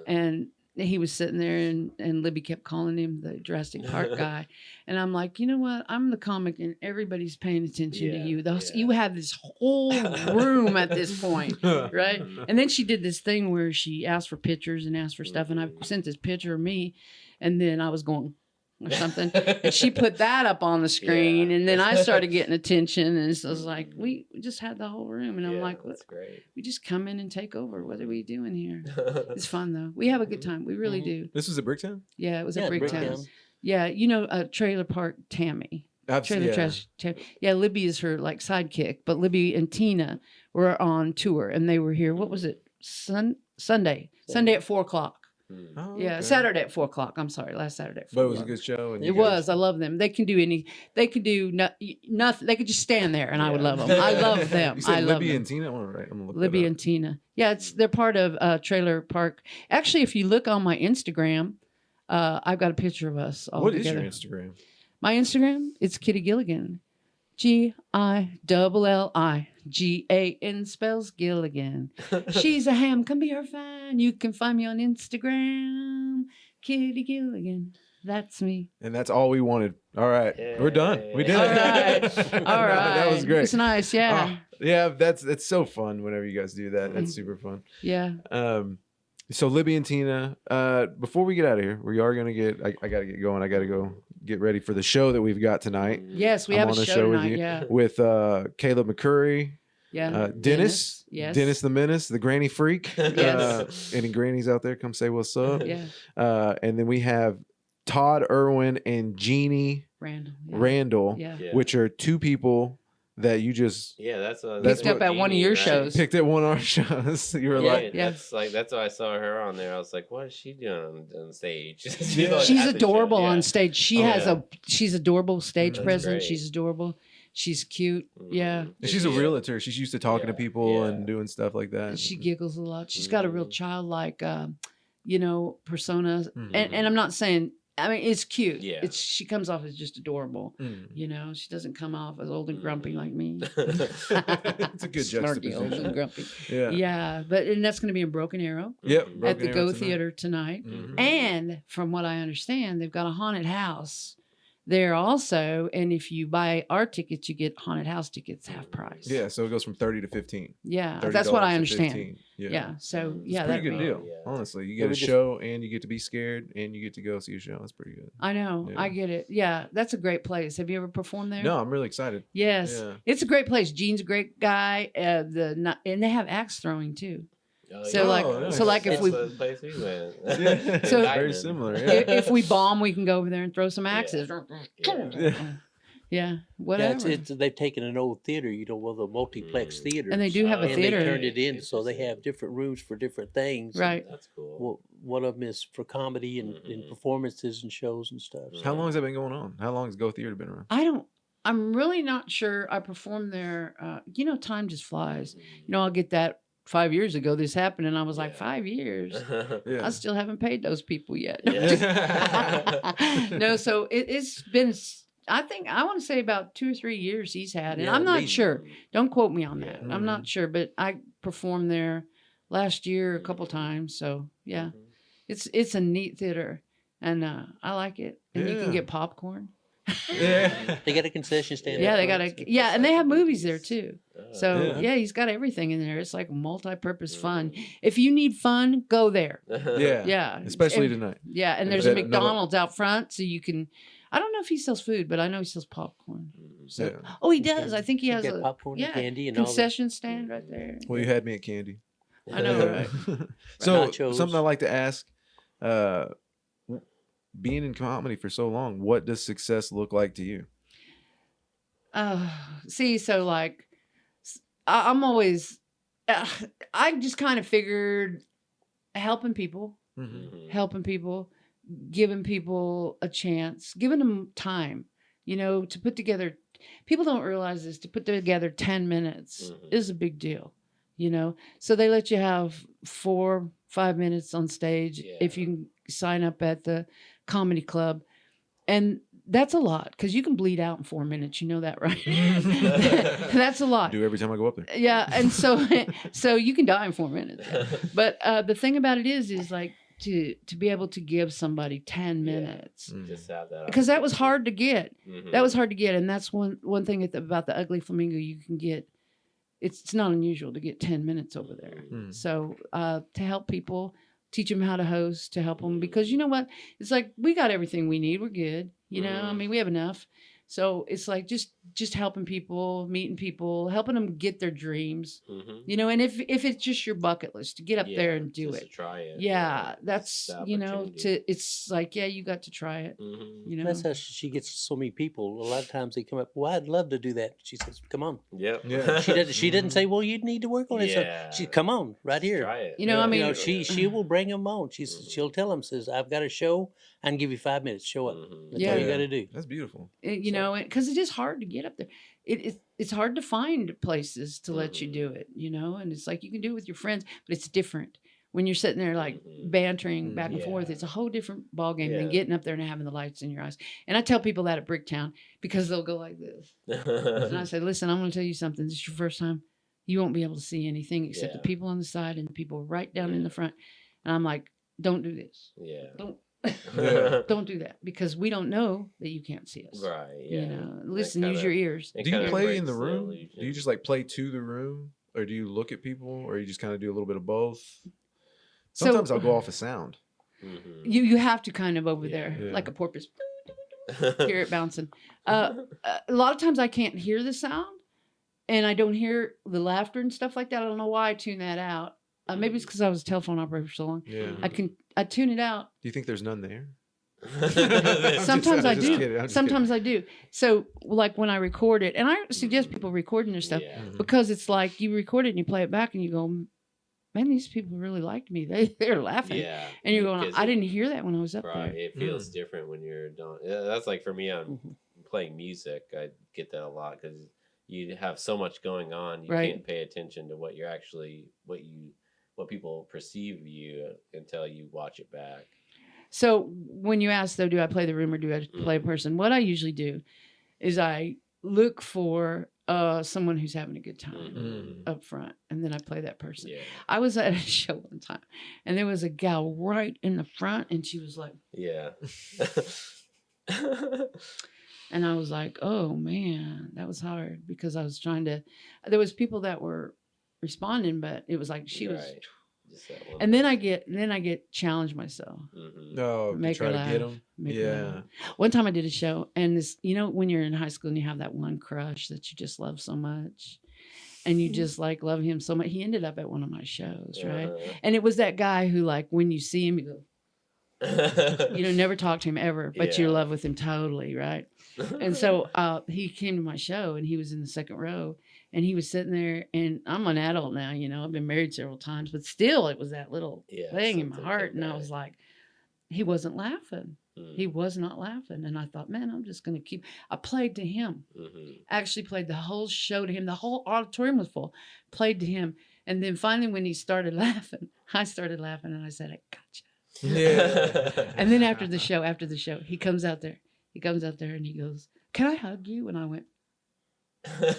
And he was sitting there and Libby kept calling him the Jurassic Park guy. And I'm like, you know what? I'm the comic and everybody's paying attention to you. You have this whole room at this point, right? And then she did this thing where she asked for pictures and asked for stuff. And I sent this picture of me. And then I was going, or something, and she put that up on the screen, and then I started getting attention, and so I was like, we just had the whole room, and I'm like, that's great. We just come in and take over. What are we doing here? It's fun though. We have a good time. We really do. This was at Bricktown? Yeah, it was at Bricktown. Yeah, Trailer Park Tammy. Yeah, Libby is her like sidekick, but Libby and Tina were on tour, and they were here. What was it? Sunday at 4:00. Oh, yeah, okay. Saturday at 4:00. I'm sorry, last Saturday at 4:00. But it was a good show. And it was. I love them. They can do nothing. They could just stand there, and I would love them. I love them. You said I love Libby them. and Tina. I'm gonna look Libby that up. and Tina. Yeah, they're part of Trailer Park. Actually, if you look on my Instagram, I've got a picture of us all What together. is your Instagram? My Instagram, it's Kitty Gilligan. Gilligan spells Gilligan. She's a ham. Come be her fan. You can find me on Instagram. Kitty Gilligan. That's me. And that's all we wanted. All right. We're done. We did All it. right. All right. That was great. It's nice. Yeah. Yeah, that's so fun whenever you guys do that. That's super fun. Yeah. So Libby and Tina, before we get out of here, we are gonna get. I gotta get going. I gotta go get ready for the show that we've got tonight. Yes, we have on a show tonight. with Caleb McCurry, Yeah. Dennis. Yes. Dennis the Menace, the granny freak. Yes. Any grannies out there, come say what's up. Yeah. And then we have Todd Irwin and Jeannie Randall, Yeah. which are two people that you just that's Picked up at one of your shows. picked at one of our shows. You were like, that's why I saw her on there. I was like, what is she doing on stage? Yeah. She's adorable on stage. Oh, She's adorable stage That's presence. great. She's adorable. She's cute. Yeah. And she's a realtor. She's used to talking to people and doing stuff like that. She giggles a lot. She's got a real childlike, persona. And I'm not saying, I mean, it's cute. Yeah. She comes off as just adorable. You know, she doesn't come off as old and grumpy like me. It's a good Snarky, old juxtaposition. and grumpy. Yeah. Yeah. And that's going to be in Broken Arrow Yep. at Broken the Arrow Go tonight. Theater tonight. Mhm. And from what I understand, they've got a haunted house there also. And if you buy our tickets, you get haunted house tickets half price. Yeah, so it goes from 30 to 15. Yeah. $30 That's what I to understand. 15. Yeah. So, It's yeah. a pretty that'd good be- deal. Yeah. Honestly, you Yeah, get we a just- show and you get to be scared and you get to go see a show. That's pretty good. I know. Yeah. I get it. Yeah. That's a great place. Have you ever performed there? No, I'm really excited. Yes. Yeah. It's a great place. Gene's a great guy. And they have axe throwing too. Oh, So, yeah. like- nice. so, like, if That's we- the place we went. Yeah. So- Very similar. Yeah. If we bomb, we can go over there and throw some axes. Yeah. Yeah. Whatever. They've taken an old theater, the multiplex theater. And they do have a and theater. they turned it in, so they have different rooms for different things. Right. That's cool. Well, one of them is for comedy and performances and shows and stuff. So How long has that been going on? How long has Go Theater been around? I'm really not sure. I performed there. Time just flies. I'll get that 5 years ago this happened and I was like, Yeah. 5 years. Yeah. I still haven't paid those people yet. Yeah. No, so it's been, I think, I want to say about 2 or 3 years he's had. And Yeah, I'm at not least. sure. Don't quote me on that. Yeah. I'm not sure. But I performed there last year a couple times. So, yeah. It's a neat theater. And I like it. And you Yeah. can get popcorn. Yeah. they got a concession stand. Yeah, up they front, got so- and they have movies there too. So Yeah. yeah, he's got everything in there. It's like multi-purpose fun. If you need fun, go there. Yeah. Yeah, Especially and, tonight. yeah, and And there's a another- McDonald's out front, so you can. I don't know if he sells food, but I know he sells popcorn. So, Yeah. oh, he does. I think he You has get a popcorn yeah, and candy and all that. concession stand right there. Well, you had me at candy. I know, right? So Nachos. something I like to ask, being in comedy for so long, what does success look like to you? See, so like, I'm always. I just kind of figured helping people. Helping people, giving people a chance, giving them time, to put together. People don't realize this, to put together 10 minutes is a big deal, So they let you have 4-5 minutes on stage if you can sign up at the comedy club. And that's a lot because you can bleed out in 4 minutes. You know that, right? That's a lot. Do every time I go up there. Yeah. And so you can die in 4 minutes. But the thing about it is like to be able to give somebody 10 minutes Just have that. because that was hard to get. Mhm. That was hard to get. And that's one thing about the Ugly Flamingo. You can get, it's not unusual to get 10 minutes over there. Mm. So to help people, teach them how to host, to help them, because you know what? It's like, we got everything we need. We're good. I mean, we have enough. So it's like just helping people, meeting people, helping them get their dreams, and if it's just your bucket list to get up there and do just it. to try it. Yeah, that's, the opportunity. it's like, yeah, you got to try it, That's how she gets so many people. A lot of times they come up, well, I'd love to do that. She says, come on. Yep. Yeah. She didn't say, well, you need to work on it. Yeah. So she, come on, right here. Try it. I mean, She will bring them on. She'll tell them, says, I've got a show. I can give you 5 minutes. Show up. That's all you got to do. That's beautiful. because it is hard to get up there. It's hard to find places to let you do it, and it's like you can do it with your friends, but it's different when you're sitting there like bantering back and forth. It's a whole different ball game than getting up there and having the lights in your eyes. And I tell people that at Bricktown because they'll go like this, and I say, listen, I'm going to tell you something. This is your first time. You won't be able to see anything except the people on the side and the people right down in the front. And I'm like, don't do this. Yeah. Don't do that because we don't know that you can't see us. Right. Yeah. Listen, use your ears. Do you play in the room? Do you just like play to the room, or do you look at people, or you just kind of do a little bit of both? Sometimes I'll go off a sound. You have to kind of over there Yeah. like a porpoise. Hear it bouncing. A lot of times I can't hear the sound, and I don't hear the laughter and stuff like that. I don't know why I tune that out. Maybe it's because I was a telephone operator for so long. Yeah. I tune it out. Do you think there's none there? Sometimes I I'm just do. kidding, I'm just Sometimes I do. So like when I record it, and I suggest people recording their stuff Yeah. because it's like you record it and you play it back and you go, man, these people really liked me. They're laughing. Yeah. And you're going, Because I didn't hear that when I was up Right. there. It feels different when you're done. That's like for me, I'm playing music. I get that a lot because you have so much going on. You Right. can't pay attention to what you're actually, what people perceive you until you watch it back. So when you ask though, do I play the room or do I play a person? What I usually do is I look for someone who's having a good time up front, and then I play that person. Yeah. I was at a show one time, and there was a gal right in the front, and she was like, Yeah. and I was like, oh man, that was hard because I was trying to. There was people that were responding, but it was like she was. Right. Just that one And then I person. get challenged myself. No, Make try her to laugh. get them. Make her Yeah. laugh. One time I did a show, and this, when you're in high school and you have that one crush that you just love so much, and you just like love him so much. He ended up at one of my shows, right? And it was that guy who, like, when you see him, you go, never talk to him ever, but you're in Yeah. love with him totally, right? And so he came to my show, and he was in the second row, and he was sitting there, and I'm an adult now, I've been married several times, but still it was that little thing in my something heart. came And I back. was like, he wasn't laughing. He was not laughing. And I thought, man, I'm just going to I played to him. Actually played the whole show to him. The whole auditorium was full. Played to him. And then finally when he started laughing, I started laughing, and I said, I gotcha. Yeah. And then after the show, he comes out there. And he goes, can I hug you? And I went,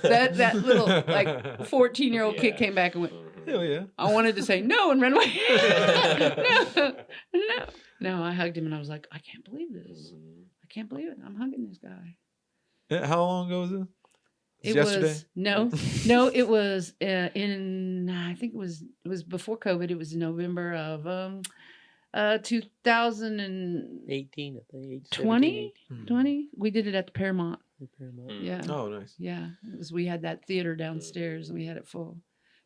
that little like 14-year-old kid Yeah. came back and went, Hell yeah. I wanted to say no and run away. No, I hugged him, and I was like, I can't believe this. I can't believe it. I'm hugging this guy. How long ago was it? It Yesterday? was no, it was in, I think it was before COVID. It was in November of 2020. 18, I think. 17, 20. We did it at the Paramount. 18, Paramount. Yeah. Oh, nice. Yeah. We had that theater downstairs, and we had it full.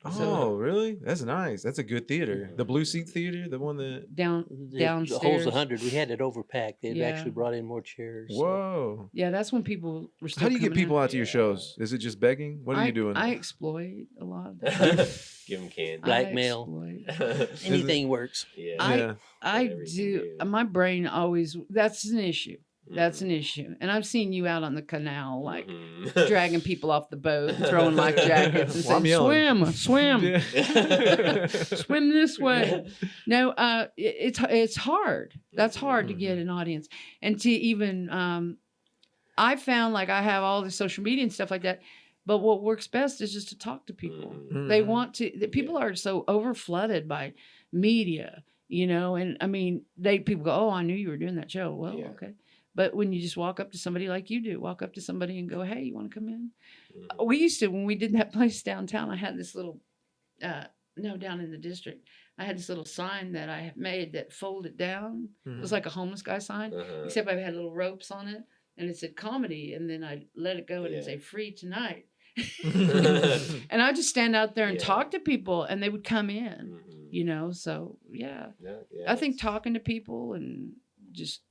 Oh, really? That's nice. That's a good theater. The Blue Seat Theater, the one that. The holds Downstairs. 100. We had it overpacked. They'd Yeah. actually brought in more chairs. so- Whoa. Yeah, that's when people were still How do you get coming people out. out to your shows? Is it just begging? What are you doing? I exploit a lot. Give them candy. Blackmail. Anything works. Yeah. Yeah. I Whatever you do. can do. My brain always. That's an issue. That's an issue. And I've seen you out on the canal, like Mhm. dragging people off the boat, and throwing life jackets, and Well, I'm saying, yelling. "Swim, Yeah. swim this way." No, it's hard. That's hard to get an audience, and to even. I found like I have all the social media and stuff like that, but what works best is just to talk to people. Mhm. They want to. People are so overflooded by media, and I mean, people go, "Oh, I knew you were doing that show." Well, Yeah. okay. But when you just walk up to somebody like you do, walk up to somebody and go, "Hey, you want to come in?" Mhm. We used to, when we did that place downtown, I had this little, down in the district, I had this little sign that I had made that folded down. It was like a homeless guy sign, Uh-huh. except I had little ropes on it, and it said comedy, and then I let it go and it'd Yeah. say free tonight. Mhm. And I just stand out there and Yeah. talk to people, and they would come in, Mhm. so yeah. Yeah, I think it's- talking to people and just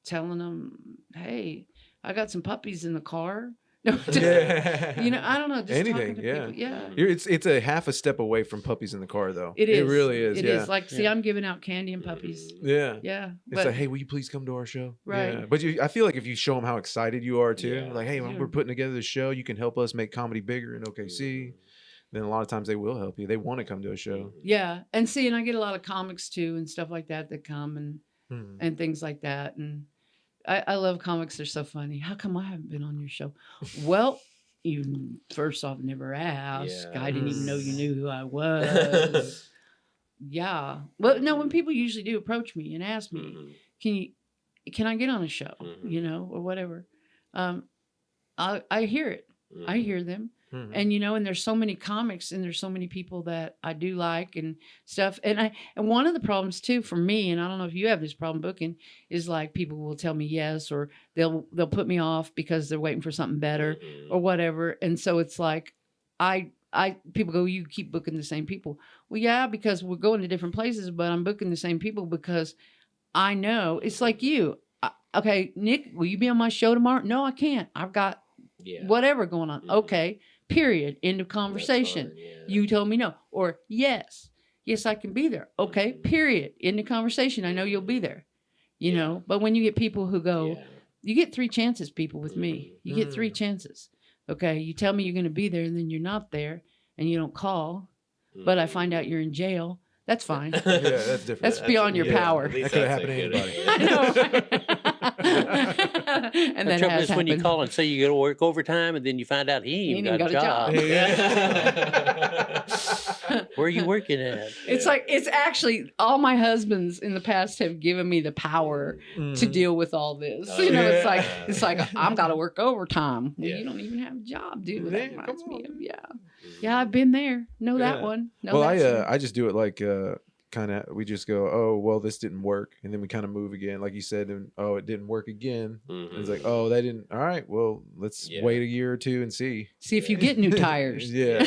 telling them, hey, I got some puppies in the car. No, just, Yeah. I don't know. Just Anything, talking to yeah. people. Yeah. It's a half a step away from puppies in the car, though. It is. It really is. It yeah. is. Like, see, Yeah. I'm giving out candy and puppies. Mhm. Yeah. Yeah. It's But like, hey, will you please come to our show? Right. Yeah. But I feel like if you show them how excited you are too, Yeah. like, hey, Yeah. we're putting together this show. You can help us make comedy bigger in OKC. Then a lot of times they will help you. They want to come to a show. yeah. And see, and I get a lot of comics too and stuff like that come Mhm. and things like that. And I love comics. They're so funny. How come I haven't been on your show? Well, you first off never asked. Yeah. I didn't even know you knew who I was. Yeah. Well, no, when people usually do approach me and ask me, Mhm. can I get on a show, Mhm. or whatever. I hear it. I Mhm. hear them. Mhm. And and there's so many comics and there's so many people that I do like and stuff. And one of the problems too for me, and I don't know if you have this problem booking, is like people will tell me yes, or they'll put me off because they're waiting for something better Mhm. or whatever. And so it's like people go, you keep booking the same people. Well, yeah, because we're going to different places, but I'm booking the same people because I know it's like you. Okay, Nick, will you be on my show tomorrow? No, I can't. I've got whatever going on. Okay, period. End of conversation. Fine, yeah. You told me no. Or yes, I can be there. Okay, period. End of conversation. I know you'll be there. You know, but when you get people who go, you get 3 chances, people with me. You get 3 chances. Okay, you tell me you're going to be there and then you're not there and you don't call, but I find out you're in jail. That's fine. Yeah, that's different. That's beyond your power. That could have happened to anybody. I know. And The then trouble has is when you happened. call and say you got to work overtime, and then you find out he ain't even got a job. Where are you working at? It's like, it's actually, all my husbands in the past have given me the power to deal with all this. Oh, You know, yeah. it's like I've got to work overtime. Well, Yeah. you don't even have a job, dude. Yeah, That reminds come me on. of, yeah, I've been there. Know that Yeah. one. Know Well, that one. I just do it like kind of, we just go, oh, well, this didn't work, and then we kind of move again, like you said, and oh, it didn't work again. And it's like, oh, that didn't. All right, well, let's wait a year or two and see. See if you get new tires. Yeah.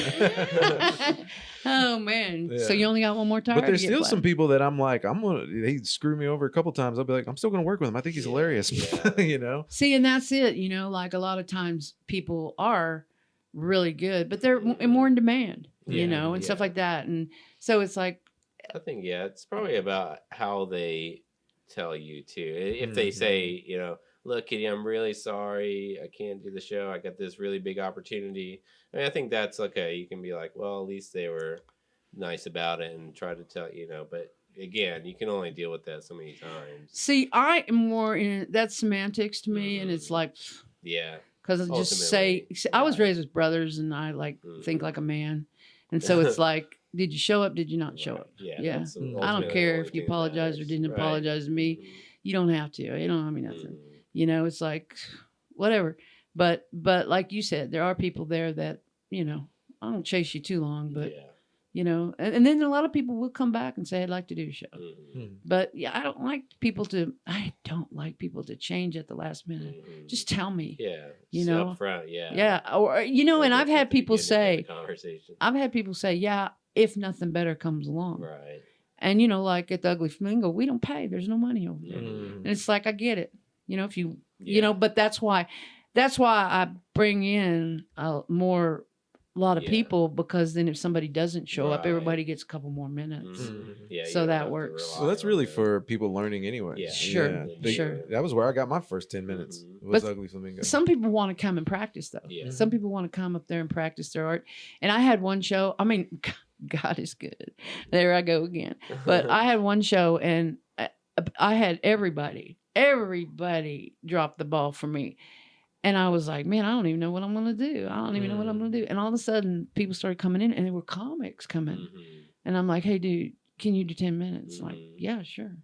Oh man. So Yeah. you only got one more tire. But there's to get still flat. some people that I'm like, he screwed me over a couple times. I'll be like, I'm still gonna work with him. I think he's hilarious. Yeah. You know. See, and that's it. You know, like a lot of times people are really good, but they're more in demand. You Yeah, know, and stuff like that. And so it's like, I think it's probably about how they tell you too. If they say, you know, look, Kitty, I'm really sorry, I can't do the show. I got this really big opportunity. I mean, I think that's okay. You can be like, well, at least they were nice about it and try to tell you know. But again, you can only deal with that so many times. see, I am more in that's semantics to me, and it's like, Yeah. because I just say, I was raised with brothers, and I like think like a man, and so it's like, did you show up? Did you not show up? Yeah. that's I don't ultimately care the if only you thing that apologize or matters. didn't Right. apologize to me. You don't have to. You don't owe me nothing. Mhm. You know, it's like whatever. But like you said, there are people there that, you know, I don't chase you too long, but Yeah. you know, and then a lot of people will come back and say, I'd like to do a show. Mhm. But yeah, I don't like people to change at the last minute. Mhm. Just tell me. Yeah. You Just know? up front, yeah. Yeah. Or, you know, and I've had people say, Conversation. yeah, if nothing better comes along. Right. And, you know, like at the Ugly Flamingo, we don't pay. There's no money over there. Mhm. And it's like, I get it. You know, if you, you Yeah. know, but that's why I bring in a lot of Yeah. people, because then if somebody doesn't show up, Right. everybody gets a couple more minutes. Mhm. Yeah. So you don't that have to works. rely Well, that's on really them. for people learning anyway. Yeah. Sure, sure. That was where I got my first 10 minutes. Was But Ugly Flamingo. Some people want to come and practice, though. Yeah. Some people want to come up there and practice their art. And I had one show. I mean, God is good. There I go again. But I had one show, and I had everybody drop the ball for me. And I was like, man, I don't even know what I'm going to do. I don't even know what I'm going to do. And all of a sudden, people started coming in, and there were comics coming. Mhm. And I'm like, hey, dude, can you do 10 minutes? Like, Mhm. yeah, sure.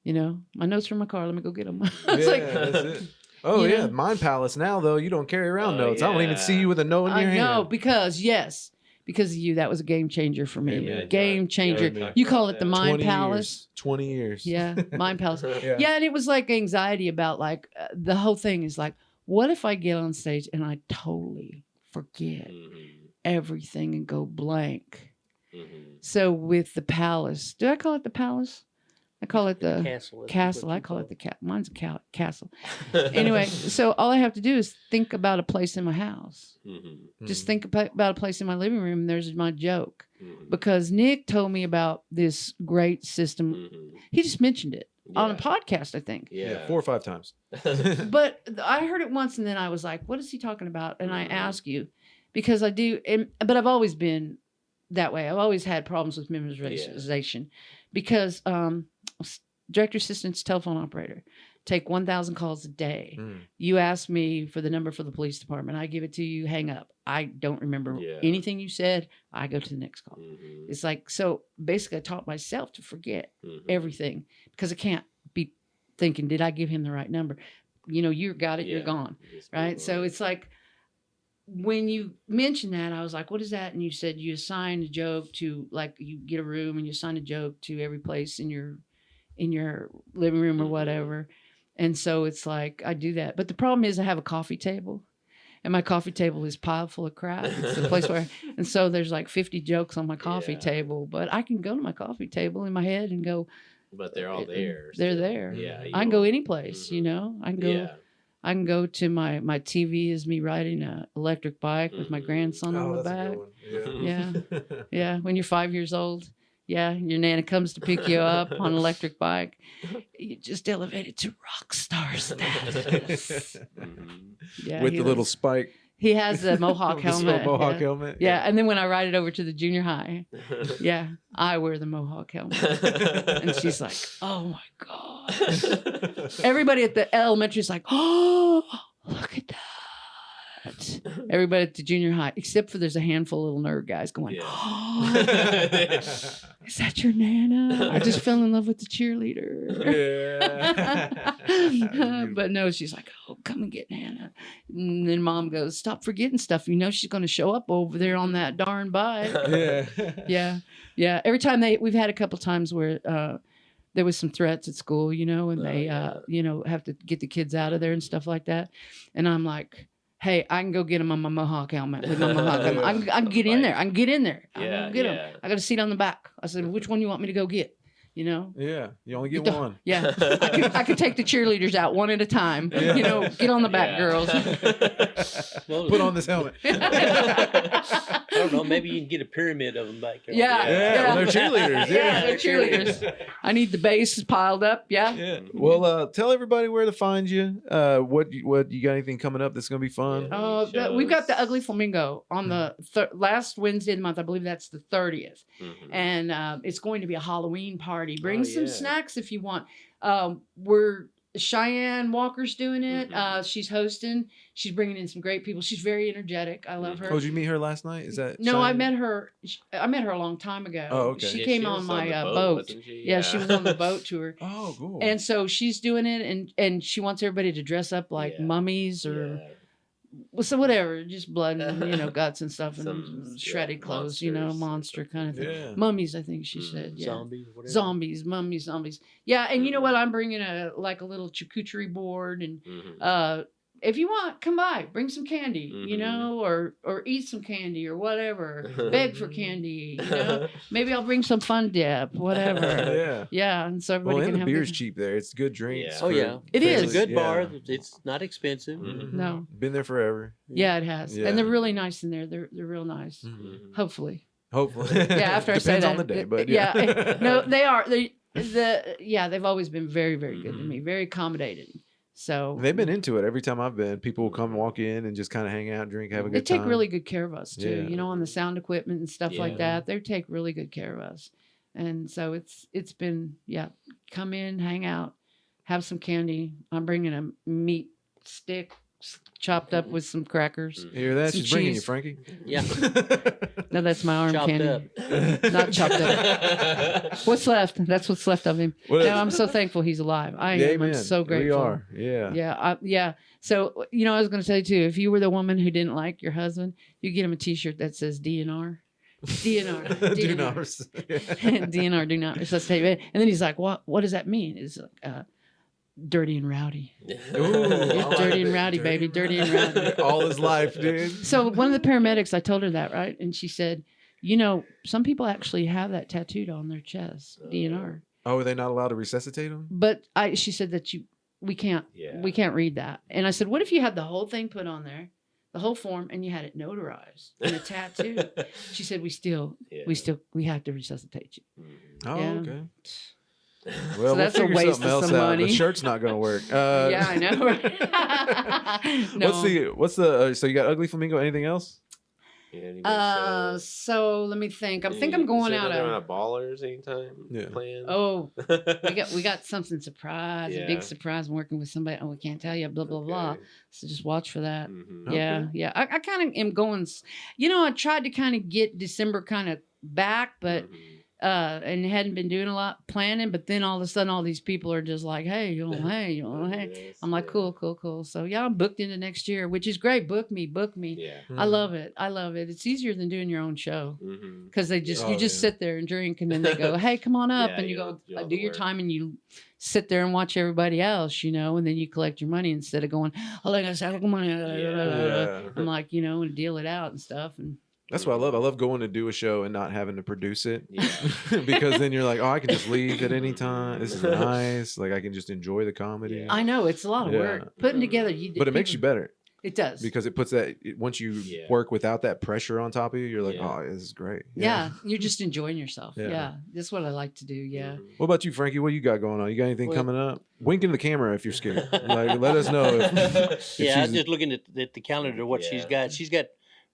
You know, my notes are in my car. Let me go get them. Yeah, It's like, that's it. Oh You yeah, know? Mind Palace now though. You don't carry around Oh, notes. I don't even see yeah. you with a note in your I know, hand. because of you, that was a game changer for me. Amen. Game changer. Amen. You call it the Mind 20 Palace. years. 20 years. Yeah, Mind Palace. Yeah. Yeah, and it was like anxiety about like the whole thing is like, what if I get on stage and I totally forget Mhm. everything and go blank? Mhm. So with the Palace, do I call it the Palace? I call it the Castle. castle. I call it the mine's a castle. Anyway, so all I have to do is think about a place in my house. Mhm. Just think about a place in my living room, and there's my joke. Mhm. Because Nick told me about this great system. Mhm. He just mentioned it on a Yeah. podcast, I think. Yeah, 4 or 5 times. But I heard it once, and then I was like, what is he talking about? And I Mhm. ask you, because I do, but I've always been that way. I've always had problems with memorization because director assistant's telephone operator, take 1,000 calls a day. Mm. You ask me for the number for the police department. I give it to you, hang up. I don't remember Yeah. anything you said. I go to the next call. Mhm. It's like, so basically I taught myself to forget Mhm. everything because I can't be thinking, did I give him the right number? You know, you got it, you're Yeah. gone. Just Right. move So on. it's like, when you mentioned that, I was like, what is that? And you said you assign a joke to, like, you get a room and you assign a joke to every place in your living room or Mhm. whatever. And so it's like, I do that. But the problem is I have a coffee table. and my coffee table is piled full of crap. It's the place where, and so there's like 50 jokes on my coffee table, but I can go to my coffee table in my head and go. But they're all there. They're still. there. Yeah. I can go any place, you know. I can go. Yeah. I can go to my TV is me riding an electric bike with my grandson on the back. Yeah. Yeah. When you're 5 years old, your Nana comes to pick you up on an electric bike. You just elevated to rock star status. Yeah, With the little spike. He has a mohawk helmet. Mohawk helmet. Yeah, and then when I ride it over to the junior high, I wear the mohawk helmet. And she's like, oh my God. Everybody at the elementary is like, oh, look at that. Everybody at the junior high, except for there's a handful of little nerd guys going, oh, is that your Nana? I just fell in love with the cheerleader. Yeah. But no, she's like, oh, come and get Nana. And then mom goes, stop forgetting stuff. You know she's going to show up over there on that darn bike. Yeah. Every time we've had a couple times where there was some threats at school, you know, and they, you know, have to get the kids out of there and stuff like that. And I'm like, hey, I can go get him on my mohawk helmet. With my mohawk helmet. I can get in there. I can get in there. I can get him. I got a seat on the back. I said, which one you want me to go get? You know? Yeah, you only get one. Yeah, I could take the cheerleaders out one at a time. You know, get on the back, girls. Put on this helmet. I don't know. Maybe you can get a pyramid of them back there. Yeah. Well, they're cheerleaders. They're cheerleaders. I need the bases piled up. Yeah. Well, tell everybody where to find you. What you got anything coming up that's gonna be fun? We've got the Ugly Flamingo on the last Wednesday of the month. I believe that's the 30th, and it's going to be a Halloween party. Bring some snacks if you want. We're Cheyenne Walker's doing it. She's hosting. She's bringing in some great people. She's very energetic. I love her. Oh, did you meet her last night? Is that no? Cheyenne? I met her. I met her a long time ago. Oh, okay. She came on my boat. She was on the boat tour. Oh, cool. And so she's doing it, and she wants everybody to dress up like mummies or. Well, so whatever, just blood and guts and stuff and shredded clothes, monster kind of thing. Yeah. Mummies, I think she said. Yeah. Zombies, whatever. Zombies, mummies, zombies. Yeah, and you know what? I'm bringing a little charcuterie board, and if you want, come by, bring some candy, or eat some candy or whatever. Beg for candy, Maybe I'll bring some Fun Dip, whatever. Yeah, and so everybody can the have beer's cheap there. It's good drinks. Oh yeah, it is a good bar. It's not expensive. No, been there forever. Yeah, it has, and they're really nice in there. They're real nice. Hopefully. Yeah, after I say depends that. on the day, but no, they are. They've always been very, very good to me. Very accommodating. So they've been into it. Every time I've been, people will come and walk in and just kind of hang out, drink, have a good time. They take really good care of us too. On the sound equipment and stuff like that. They take really good care of us, and so it's been come in, hang out, have some candy. I'm bringing a meat stick chopped up with some crackers. You hear that? Some She's bringing you, cheese. Frankie. Yeah. No, that's my arm Chopped candy. up. Not chopped up. What's left? That's what's left of him. What is- No, I'm so thankful he's alive. I am. I'm so grateful. We are. Yeah. Yeah. So, I was going to say too, if you were the woman who didn't like your husband, you get him a t-shirt that says DNR. DNR. DNR, do not resuscitate. And then he's like, what does that mean? It's like, dirty and rowdy. Dirty and rowdy, baby. Dirty and rowdy. All his life, dude. So one of the paramedics, I told her that, right? And she said, some people actually have that tattooed on their chest, DNR. Oh, are they not allowed to resuscitate him? But she said that we can't read that. And I said, what if you had the whole thing put on there, the whole form, and you had it notarized and a tattoo? She said, we have to resuscitate you. Oh, Yeah. okay. Well, So that's a we'll figure waste something of else some out. money. The shirt's not going to work. Yeah, I know. No. What's the so you got Ugly Flamingo? Anything else? So let me think. I'm going out on Ballers anytime. Yeah. Planned? Oh, we got something surprise, a big surprise. I'm working with somebody. Oh, we can't tell you. Blah blah blah. So just watch for that. Yeah. I kind of am going. I tried to kind of get December kind of back, but. And hadn't been doing a lot planning, but then all of a sudden, all these people are just like, "Hey, hey." I'm like, "Cool." So I'm booked into next year, which is great. Book me. Yeah. I love it. It's easier than doing your own show because you just sit there and drink, and then they go, "Hey, come on up," and you go do your time, and you sit there and watch everybody else, and then you collect your money instead of going, oh, I got to money. Yeah. I'm like, and deal it out and stuff. And That's what I love. I love going to do a show and not having to produce it. Yeah. Because then you're like, oh, I can just leave at any time. This is nice. Like I can just enjoy the comedy. Yeah. I know it's a lot of Yeah. work putting together. But it makes you better It does. because it puts that once you work without that pressure on top of you, you're like, Yeah. oh, this is great. yeah, you're just enjoying yourself. Yeah. Yeah. That's what I like to do. Yeah. Mhm. What about you, Frankie? What you got going on? You got anything Well- coming up? Wink into the camera if you're scared. Like, let us know. If Yeah, I was she's- just looking at the calendar, what she's Yeah. got. She's got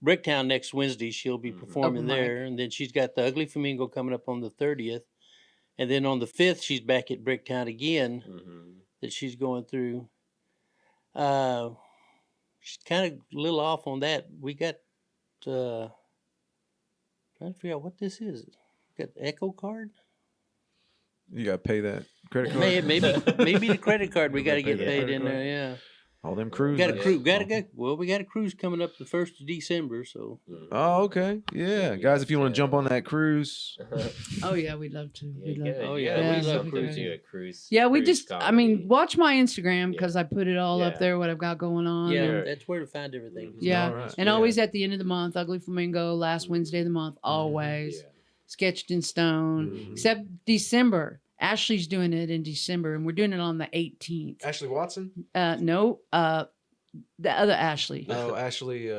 Bricktown next Wednesday. She'll be performing Open mic. there. And then she's got the Ugly Flamingo coming up on the 30th. And then on the 5th, she's back at Bricktown again Mhm. that she's going through. She's kind of a little off on that. We got, trying to figure out what this is. Got the Echo card? You got to pay that credit card. Maybe the credit card we got to Pay get that paid credit in card. there, yeah. All them We cruises. got a Yeah. cruise. We got a cruise coming up the 1st of December, so Mhm. Oh, okay. Yeah. Guys, if you want to jump on that cruise, Oh, yeah. We'd love to. Yeah, We'd love good. Oh, Yeah, yeah, we yeah, love yeah. cruising a cruise. Yeah, we cruise just, I comedy. mean, watch my Instagram Yeah. because I put it all up Yeah. there, what I've got going on. yeah, and- that's where to find everything. Yeah. All right. And always at the end of the month, Ugly Flamingo, last Wednesday of the month, always. Yeah. Sketched in stone. Mhm. Except December. Ashley's doing it in December, and we're doing it on the 18th. Ashley Watson. No, the other Ashley. Oh, Ashley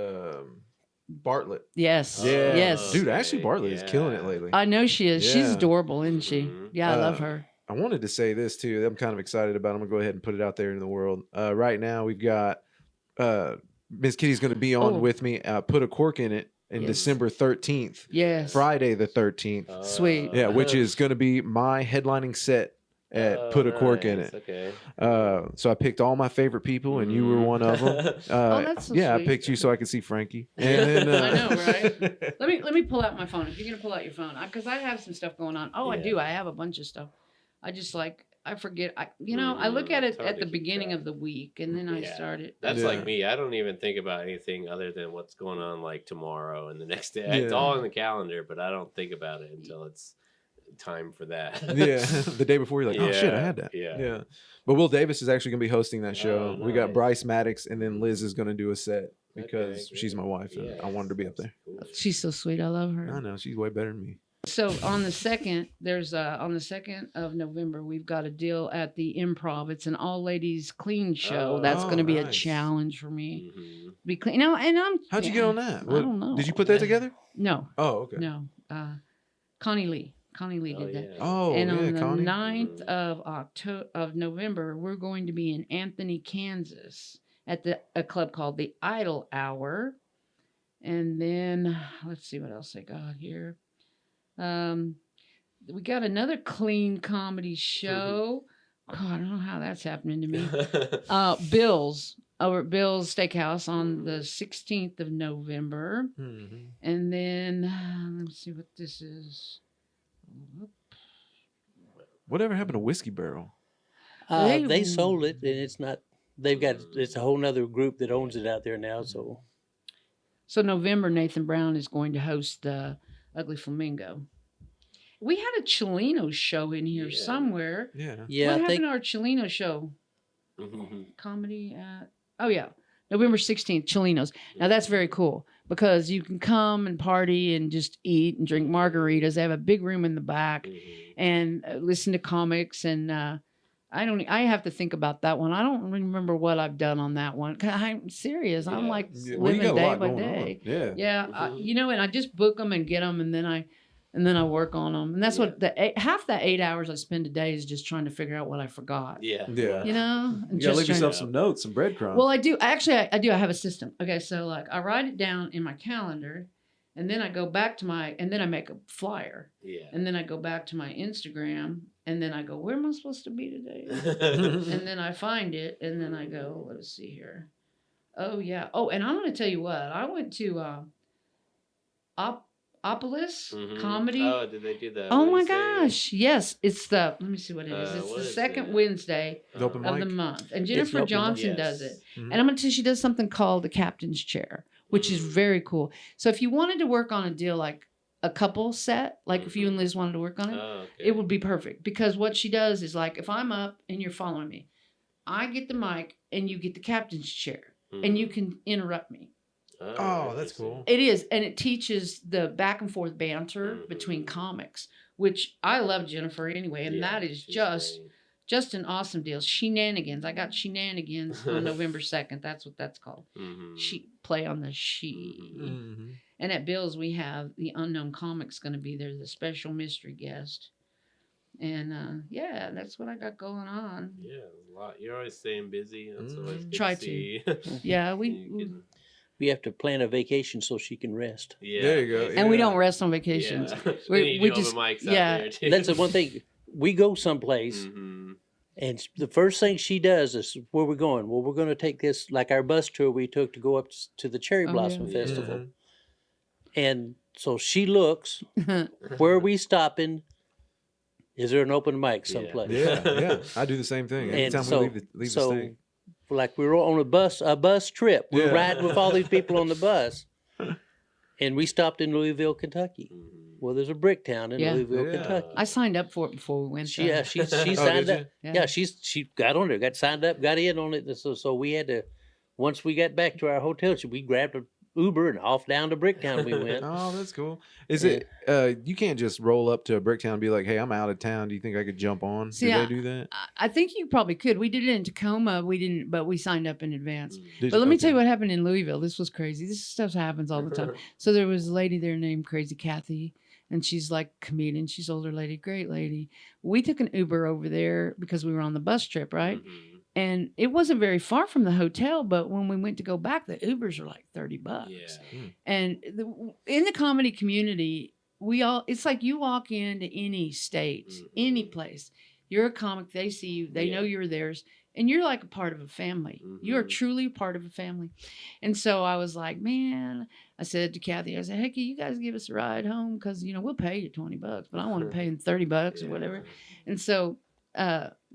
Bartlett. Yes. Yeah. Yes. Dude, Ashley Okay, Bartlett is killing it yeah. lately. I know she is. She's Yeah. adorable, isn't she? Mhm. Yeah, I love Uh, her. I wanted to say this too. I'm kind of excited about it. I'm gonna go ahead and put it out there in the world. Right now, we've got Miss Kitty's gonna be on Oh. with me. Put a cork in it in Yes. December 13th, Yes. Friday the 13th. Sweet. Yeah, which is gonna be my headlining set at Put a Cork in nice, it. Okay. So I picked all my favorite people, and you were one of them. Oh, that's so yeah, sweet. I picked you so I could see Frankie. And then, I know, right? Let me pull out my phone. If you're gonna pull out your phone, because I have some stuff going on. Oh, I Yeah. do. I have a bunch of stuff. I just I forget. I look at It's it hard at to the keep beginning track. of the week, and then I Yeah. start it. That's Yeah. like me. I don't even think about anything other than what's going on like tomorrow and the next day. It's Yeah. all in the calendar, but I don't think about it until it's time for that. yeah, the day before you're like, oh shit, I had that. Yeah. But Will Davis is actually gonna be hosting that show. Oh, We got nice. Bryce Maddox, and then Liz is gonna do a set because Okay, she's great. my wife, and I wanted to be up there. Cool. She's so sweet. I love her. I know she's way better than me. So on the second, there's on the 2nd of November, we've got a deal at the Improv. It's an all ladies clean show. That's Oh, going to be a nice. challenge for me. Mhm. Be clean. And I'm. How'd you get on that? I don't know. Did you put that together? No, Oh, okay. no. Connie Lee did Oh, that. yeah. Oh, And yeah, on the Connie. 9th of November, we're going to be in Anthony, Kansas, at a club called the Idle Hour. And then let's see what else I got here. We got another clean comedy show. God, I don't know how that's happening to me. Bill's over at Bill's Steakhouse on the 16th of November. Mhm. And then let's see what this is. Whatever happened to Whiskey Barrel? They sold it, and it's not. They've got it's a whole nother group that owns it out there now. So So November, Nathan Brown is going to host Ugly Flamingo. We had a Chileno show in here Yeah. somewhere. Yeah. yeah, What I happened think to our Chileno show? Mhm. Comedy at November 16th, Chilinos. Now that's very cool because you can come and party and just eat and drink margaritas. They have a big room in the back Mhm. and listen to comics. And I have to think about that one. I don't remember what I've done on that one. 'Cause I'm serious. I'm Yeah. like Yeah, well, you living got a day lot by going day. on. Yeah. Yeah, Mhm. and I just book them and get them, and then I work on them. And that's what half that 8 hours I spend a day is just trying to figure out what I forgot. Yeah. Yeah. You know, and You gotta just leave trying yourself to- some notes, some breadcrumbs. Well, I do. I do. I have a system. Okay, so like I write it down in my calendar, and then I go back to and then I make a flyer, Yeah. and then I go back to my Instagram, and then I go, where am I supposed to be today? And then I find it, and then I go, let's see here. Oh yeah. Oh, and I'm going to tell you what. I went to Opolis Mhm. Comedy. Oh, did they do that? Oh my Wednesday? gosh. Yes, it's the. Let me see what it is. It's what the is second it? Wednesday The open of the mic? month, and It's Jennifer open mic. Johnson Yes. does it. Mhm. And I'm going to tell you, she does something called the captain's chair, which is Mm. very cool. So if you wanted to work on a deal like a couple set, like if you and Liz wanted to work on it, Oh, okay. it would be perfect. Because what she does is like, if I'm up and you're following me, I get the mic and you get the captain's chair, and you can interrupt me. Oh, that's cool. It is, and it teaches the back and forth banter between comics, which I love Jennifer anyway, and that is just an awesome deal. Shenanigans. I got Shenanigans on November 2nd. That's what that's called. She play on the she. And at Bill's, we have the Unknown Comics going to be there, the special mystery guest. And yeah, that's what I got going on. Yeah, a lot. You're always staying busy. That's always good Try to see. Yeah, We have to plan a vacation so she can rest. Yeah. There you go. and we don't rest on vacations. Yeah. We just mics out yeah. there too. That's the one thing. We go someplace, and the first thing she does is, where we're going? Well, we're going to take this, like our bus tour we took to go up to the Cherry Blossom Festival. And so she looks, where are we stopping? Is there an open mic someplace? Yeah. I do the same thing. Anytime we leave the state. Like we were on a bus trip. We're riding with all these people on the bus. And we stopped in Louisville, Kentucky. Well, there's a brick town in Louisville, Kentucky. I signed up for it before we went. She signed up. Yeah, she got on there, got signed up, got in on it. So we had to, once we got back to our hotel, we grabbed a Uber and off down to Bricktown we went. Oh, that's cool. Is it you can't just roll up to a Bricktown and be like, hey, I'm out of town, do you think I could jump on? Do they do that? I think you probably could. We did it in Tacoma. We didn't, but we signed up in advance. But let me tell you what happened in Louisville. This was crazy. This stuff happens all the time. So there was a lady there named Crazy Kathy, and she's like a comedian. She's an older lady, great lady. We took an Uber over there because we were on the bus trip, right? And it wasn't very far from the hotel, but when we went to go back, the Ubers are like $30. Yeah. And in the comedy community, it's like you walk into any state, any place, you're a comic, they see you, they know you're theirs, and you're like a part of a family. You are truly a part of a family. And so I was like, man, I said to Kathy, I said, hey, can you guys give us a ride home? Because, we'll pay you $20, but I want to pay them $30 or whatever. And so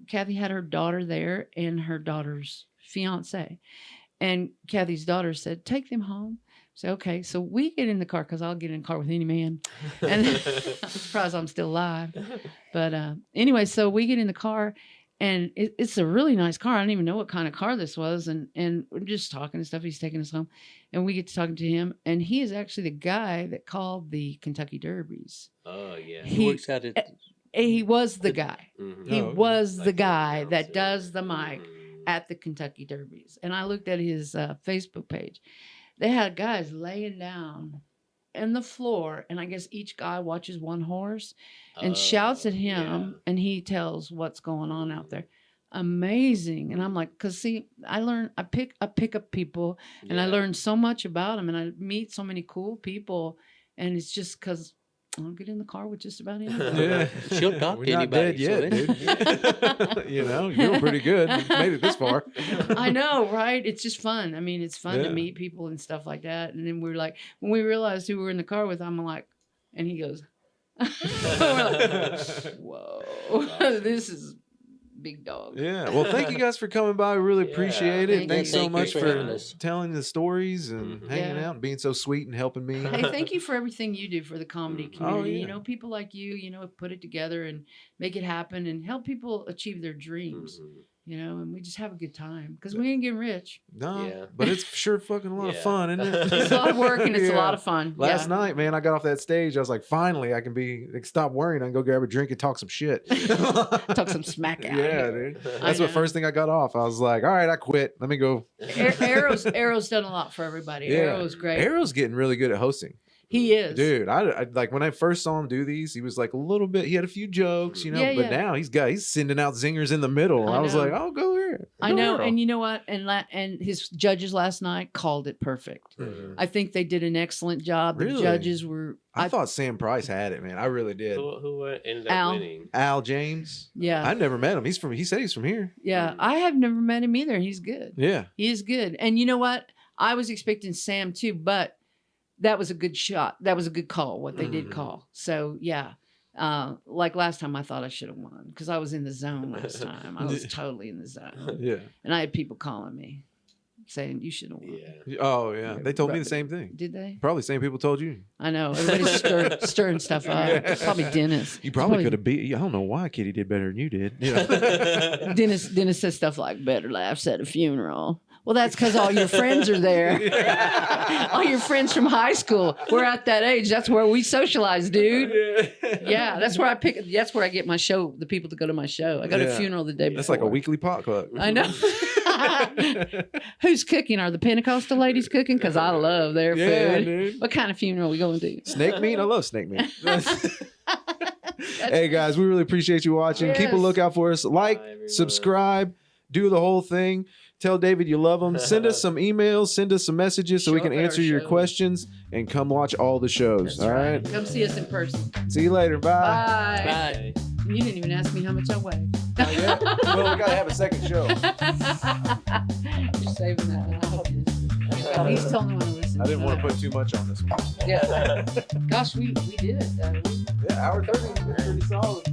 Kathy had her daughter there and her daughter's fiance. And Kathy's daughter said, take them home. So, okay. So we get in the car, because I'll get in the car with any man. And I'm surprised I'm still alive. But anyway, so we get in the car, and it's a really nice car. I don't even know what kind of car this was. And we're just talking and stuff. He's taking us home. And we get to talking to him. And he is actually the guy that called the Kentucky Derbies. Oh, yeah. He works out at... He was the guy. He was the guy announcer. that does the mic at the Kentucky Derbies. And I looked at his Facebook page. They had guys laying down on the floor, and I guess each guy watches one horse and shouts at him, and he tells what's going on out there. Amazing. And I'm like, because see, I pick up people, and I learn so much about them, and I meet so many cool people, and it's just because I'll get in the car with just about anybody. Yeah. She'll talk to We're not anybody. dead yet, dude. You're doing pretty good. You made it this far. I know, right? It's just fun. I mean, it's fun to meet people and stuff like that. And then we're like, when we realized who we were in the car with, I'm like, and he goes, we're like, whoa, this is big dog. Yeah. Well, thank you guys for coming by. We really appreciate it. Thank Thanks you. so Thank you much for for having us. telling the stories and hanging Yeah. out and being so sweet and helping me. Hey, thank you for everything you do for the comedy community. yeah. People like you, put it together and make it happen and help people achieve their dreams. And we just have a good time because we ain't getting rich. No, but it's sure fucking a lot of fun, isn't it? It's a lot of work and it's a lot of fun. Last night, man, I got off that stage. I was like, finally, I can stop worrying. I can go grab a drink and talk some shit. Talk some smack out. Yeah, dude. That's the first thing I got off. I was like, all right, I quit. Let me go. Arrow's done a lot for everybody. Yeah. Arrow's great. Arrow's getting really good at hosting. He is. Dude, I like when I first saw him do these, he was like a little bit, he had a few jokes, but now he's sending out zingers in the middle. I was like, oh, go here. I know. And you know what? And his judges last night called it perfect. I think they did an excellent job. Really? The judges were. I thought Sam Price had it, man. I really did. Who ended up Al. winning? Al James. Yeah. I never met him. He said he's from here. Yeah. I have never met him either. He's good. Yeah. He is good. And you know what? I was expecting Sam too, but that was a good shot. That was a good call, what they did call. So, yeah. Like last time, I thought I should have won because I was in the zone last time. I was totally in the zone. Yeah. And I had people calling me. saying you shouldn't have won. Yeah. Oh yeah, they told me Rub the it. same thing. Did they? Probably the same people told you. I know. Everybody's stirring stuff up. Yeah. Probably Dennis. You probably could have beat. I don't know why Kitty did better than you did. You know? Dennis says stuff like better laughs at a funeral. Well, that's because all your friends are there. All your friends from high school. We're at that age. That's where we socialize, dude. Yeah, that's where I pick. That's where I get my show. The people that go to my show. I go to a funeral the day before. That's like a weekly potluck. I know. Who's cooking? Are the Pentecostal ladies cooking? Because I love their food. Dude. What kind of funeral are we going to? Snake meat? I love snake meat. Hey guys, we really appreciate you watching. Keep a Yes. lookout for us. Like, Bye, everyone. subscribe, do the whole thing. Tell David you love him. Send us some emails, send us some messages so we Show can up at our answer your shows. questions and come watch all the shows. That's All right. Come see us in person. See you later. Bye. Bye. Bye. You didn't even ask me how much I weigh. Not yet? Well, we gotta have a second show. You're saving that one. I hope you- He's telling me when to listen. I didn't want to put too much on this one. Yeah. Gosh, we did it. Yeah, hour 30 is pretty solid.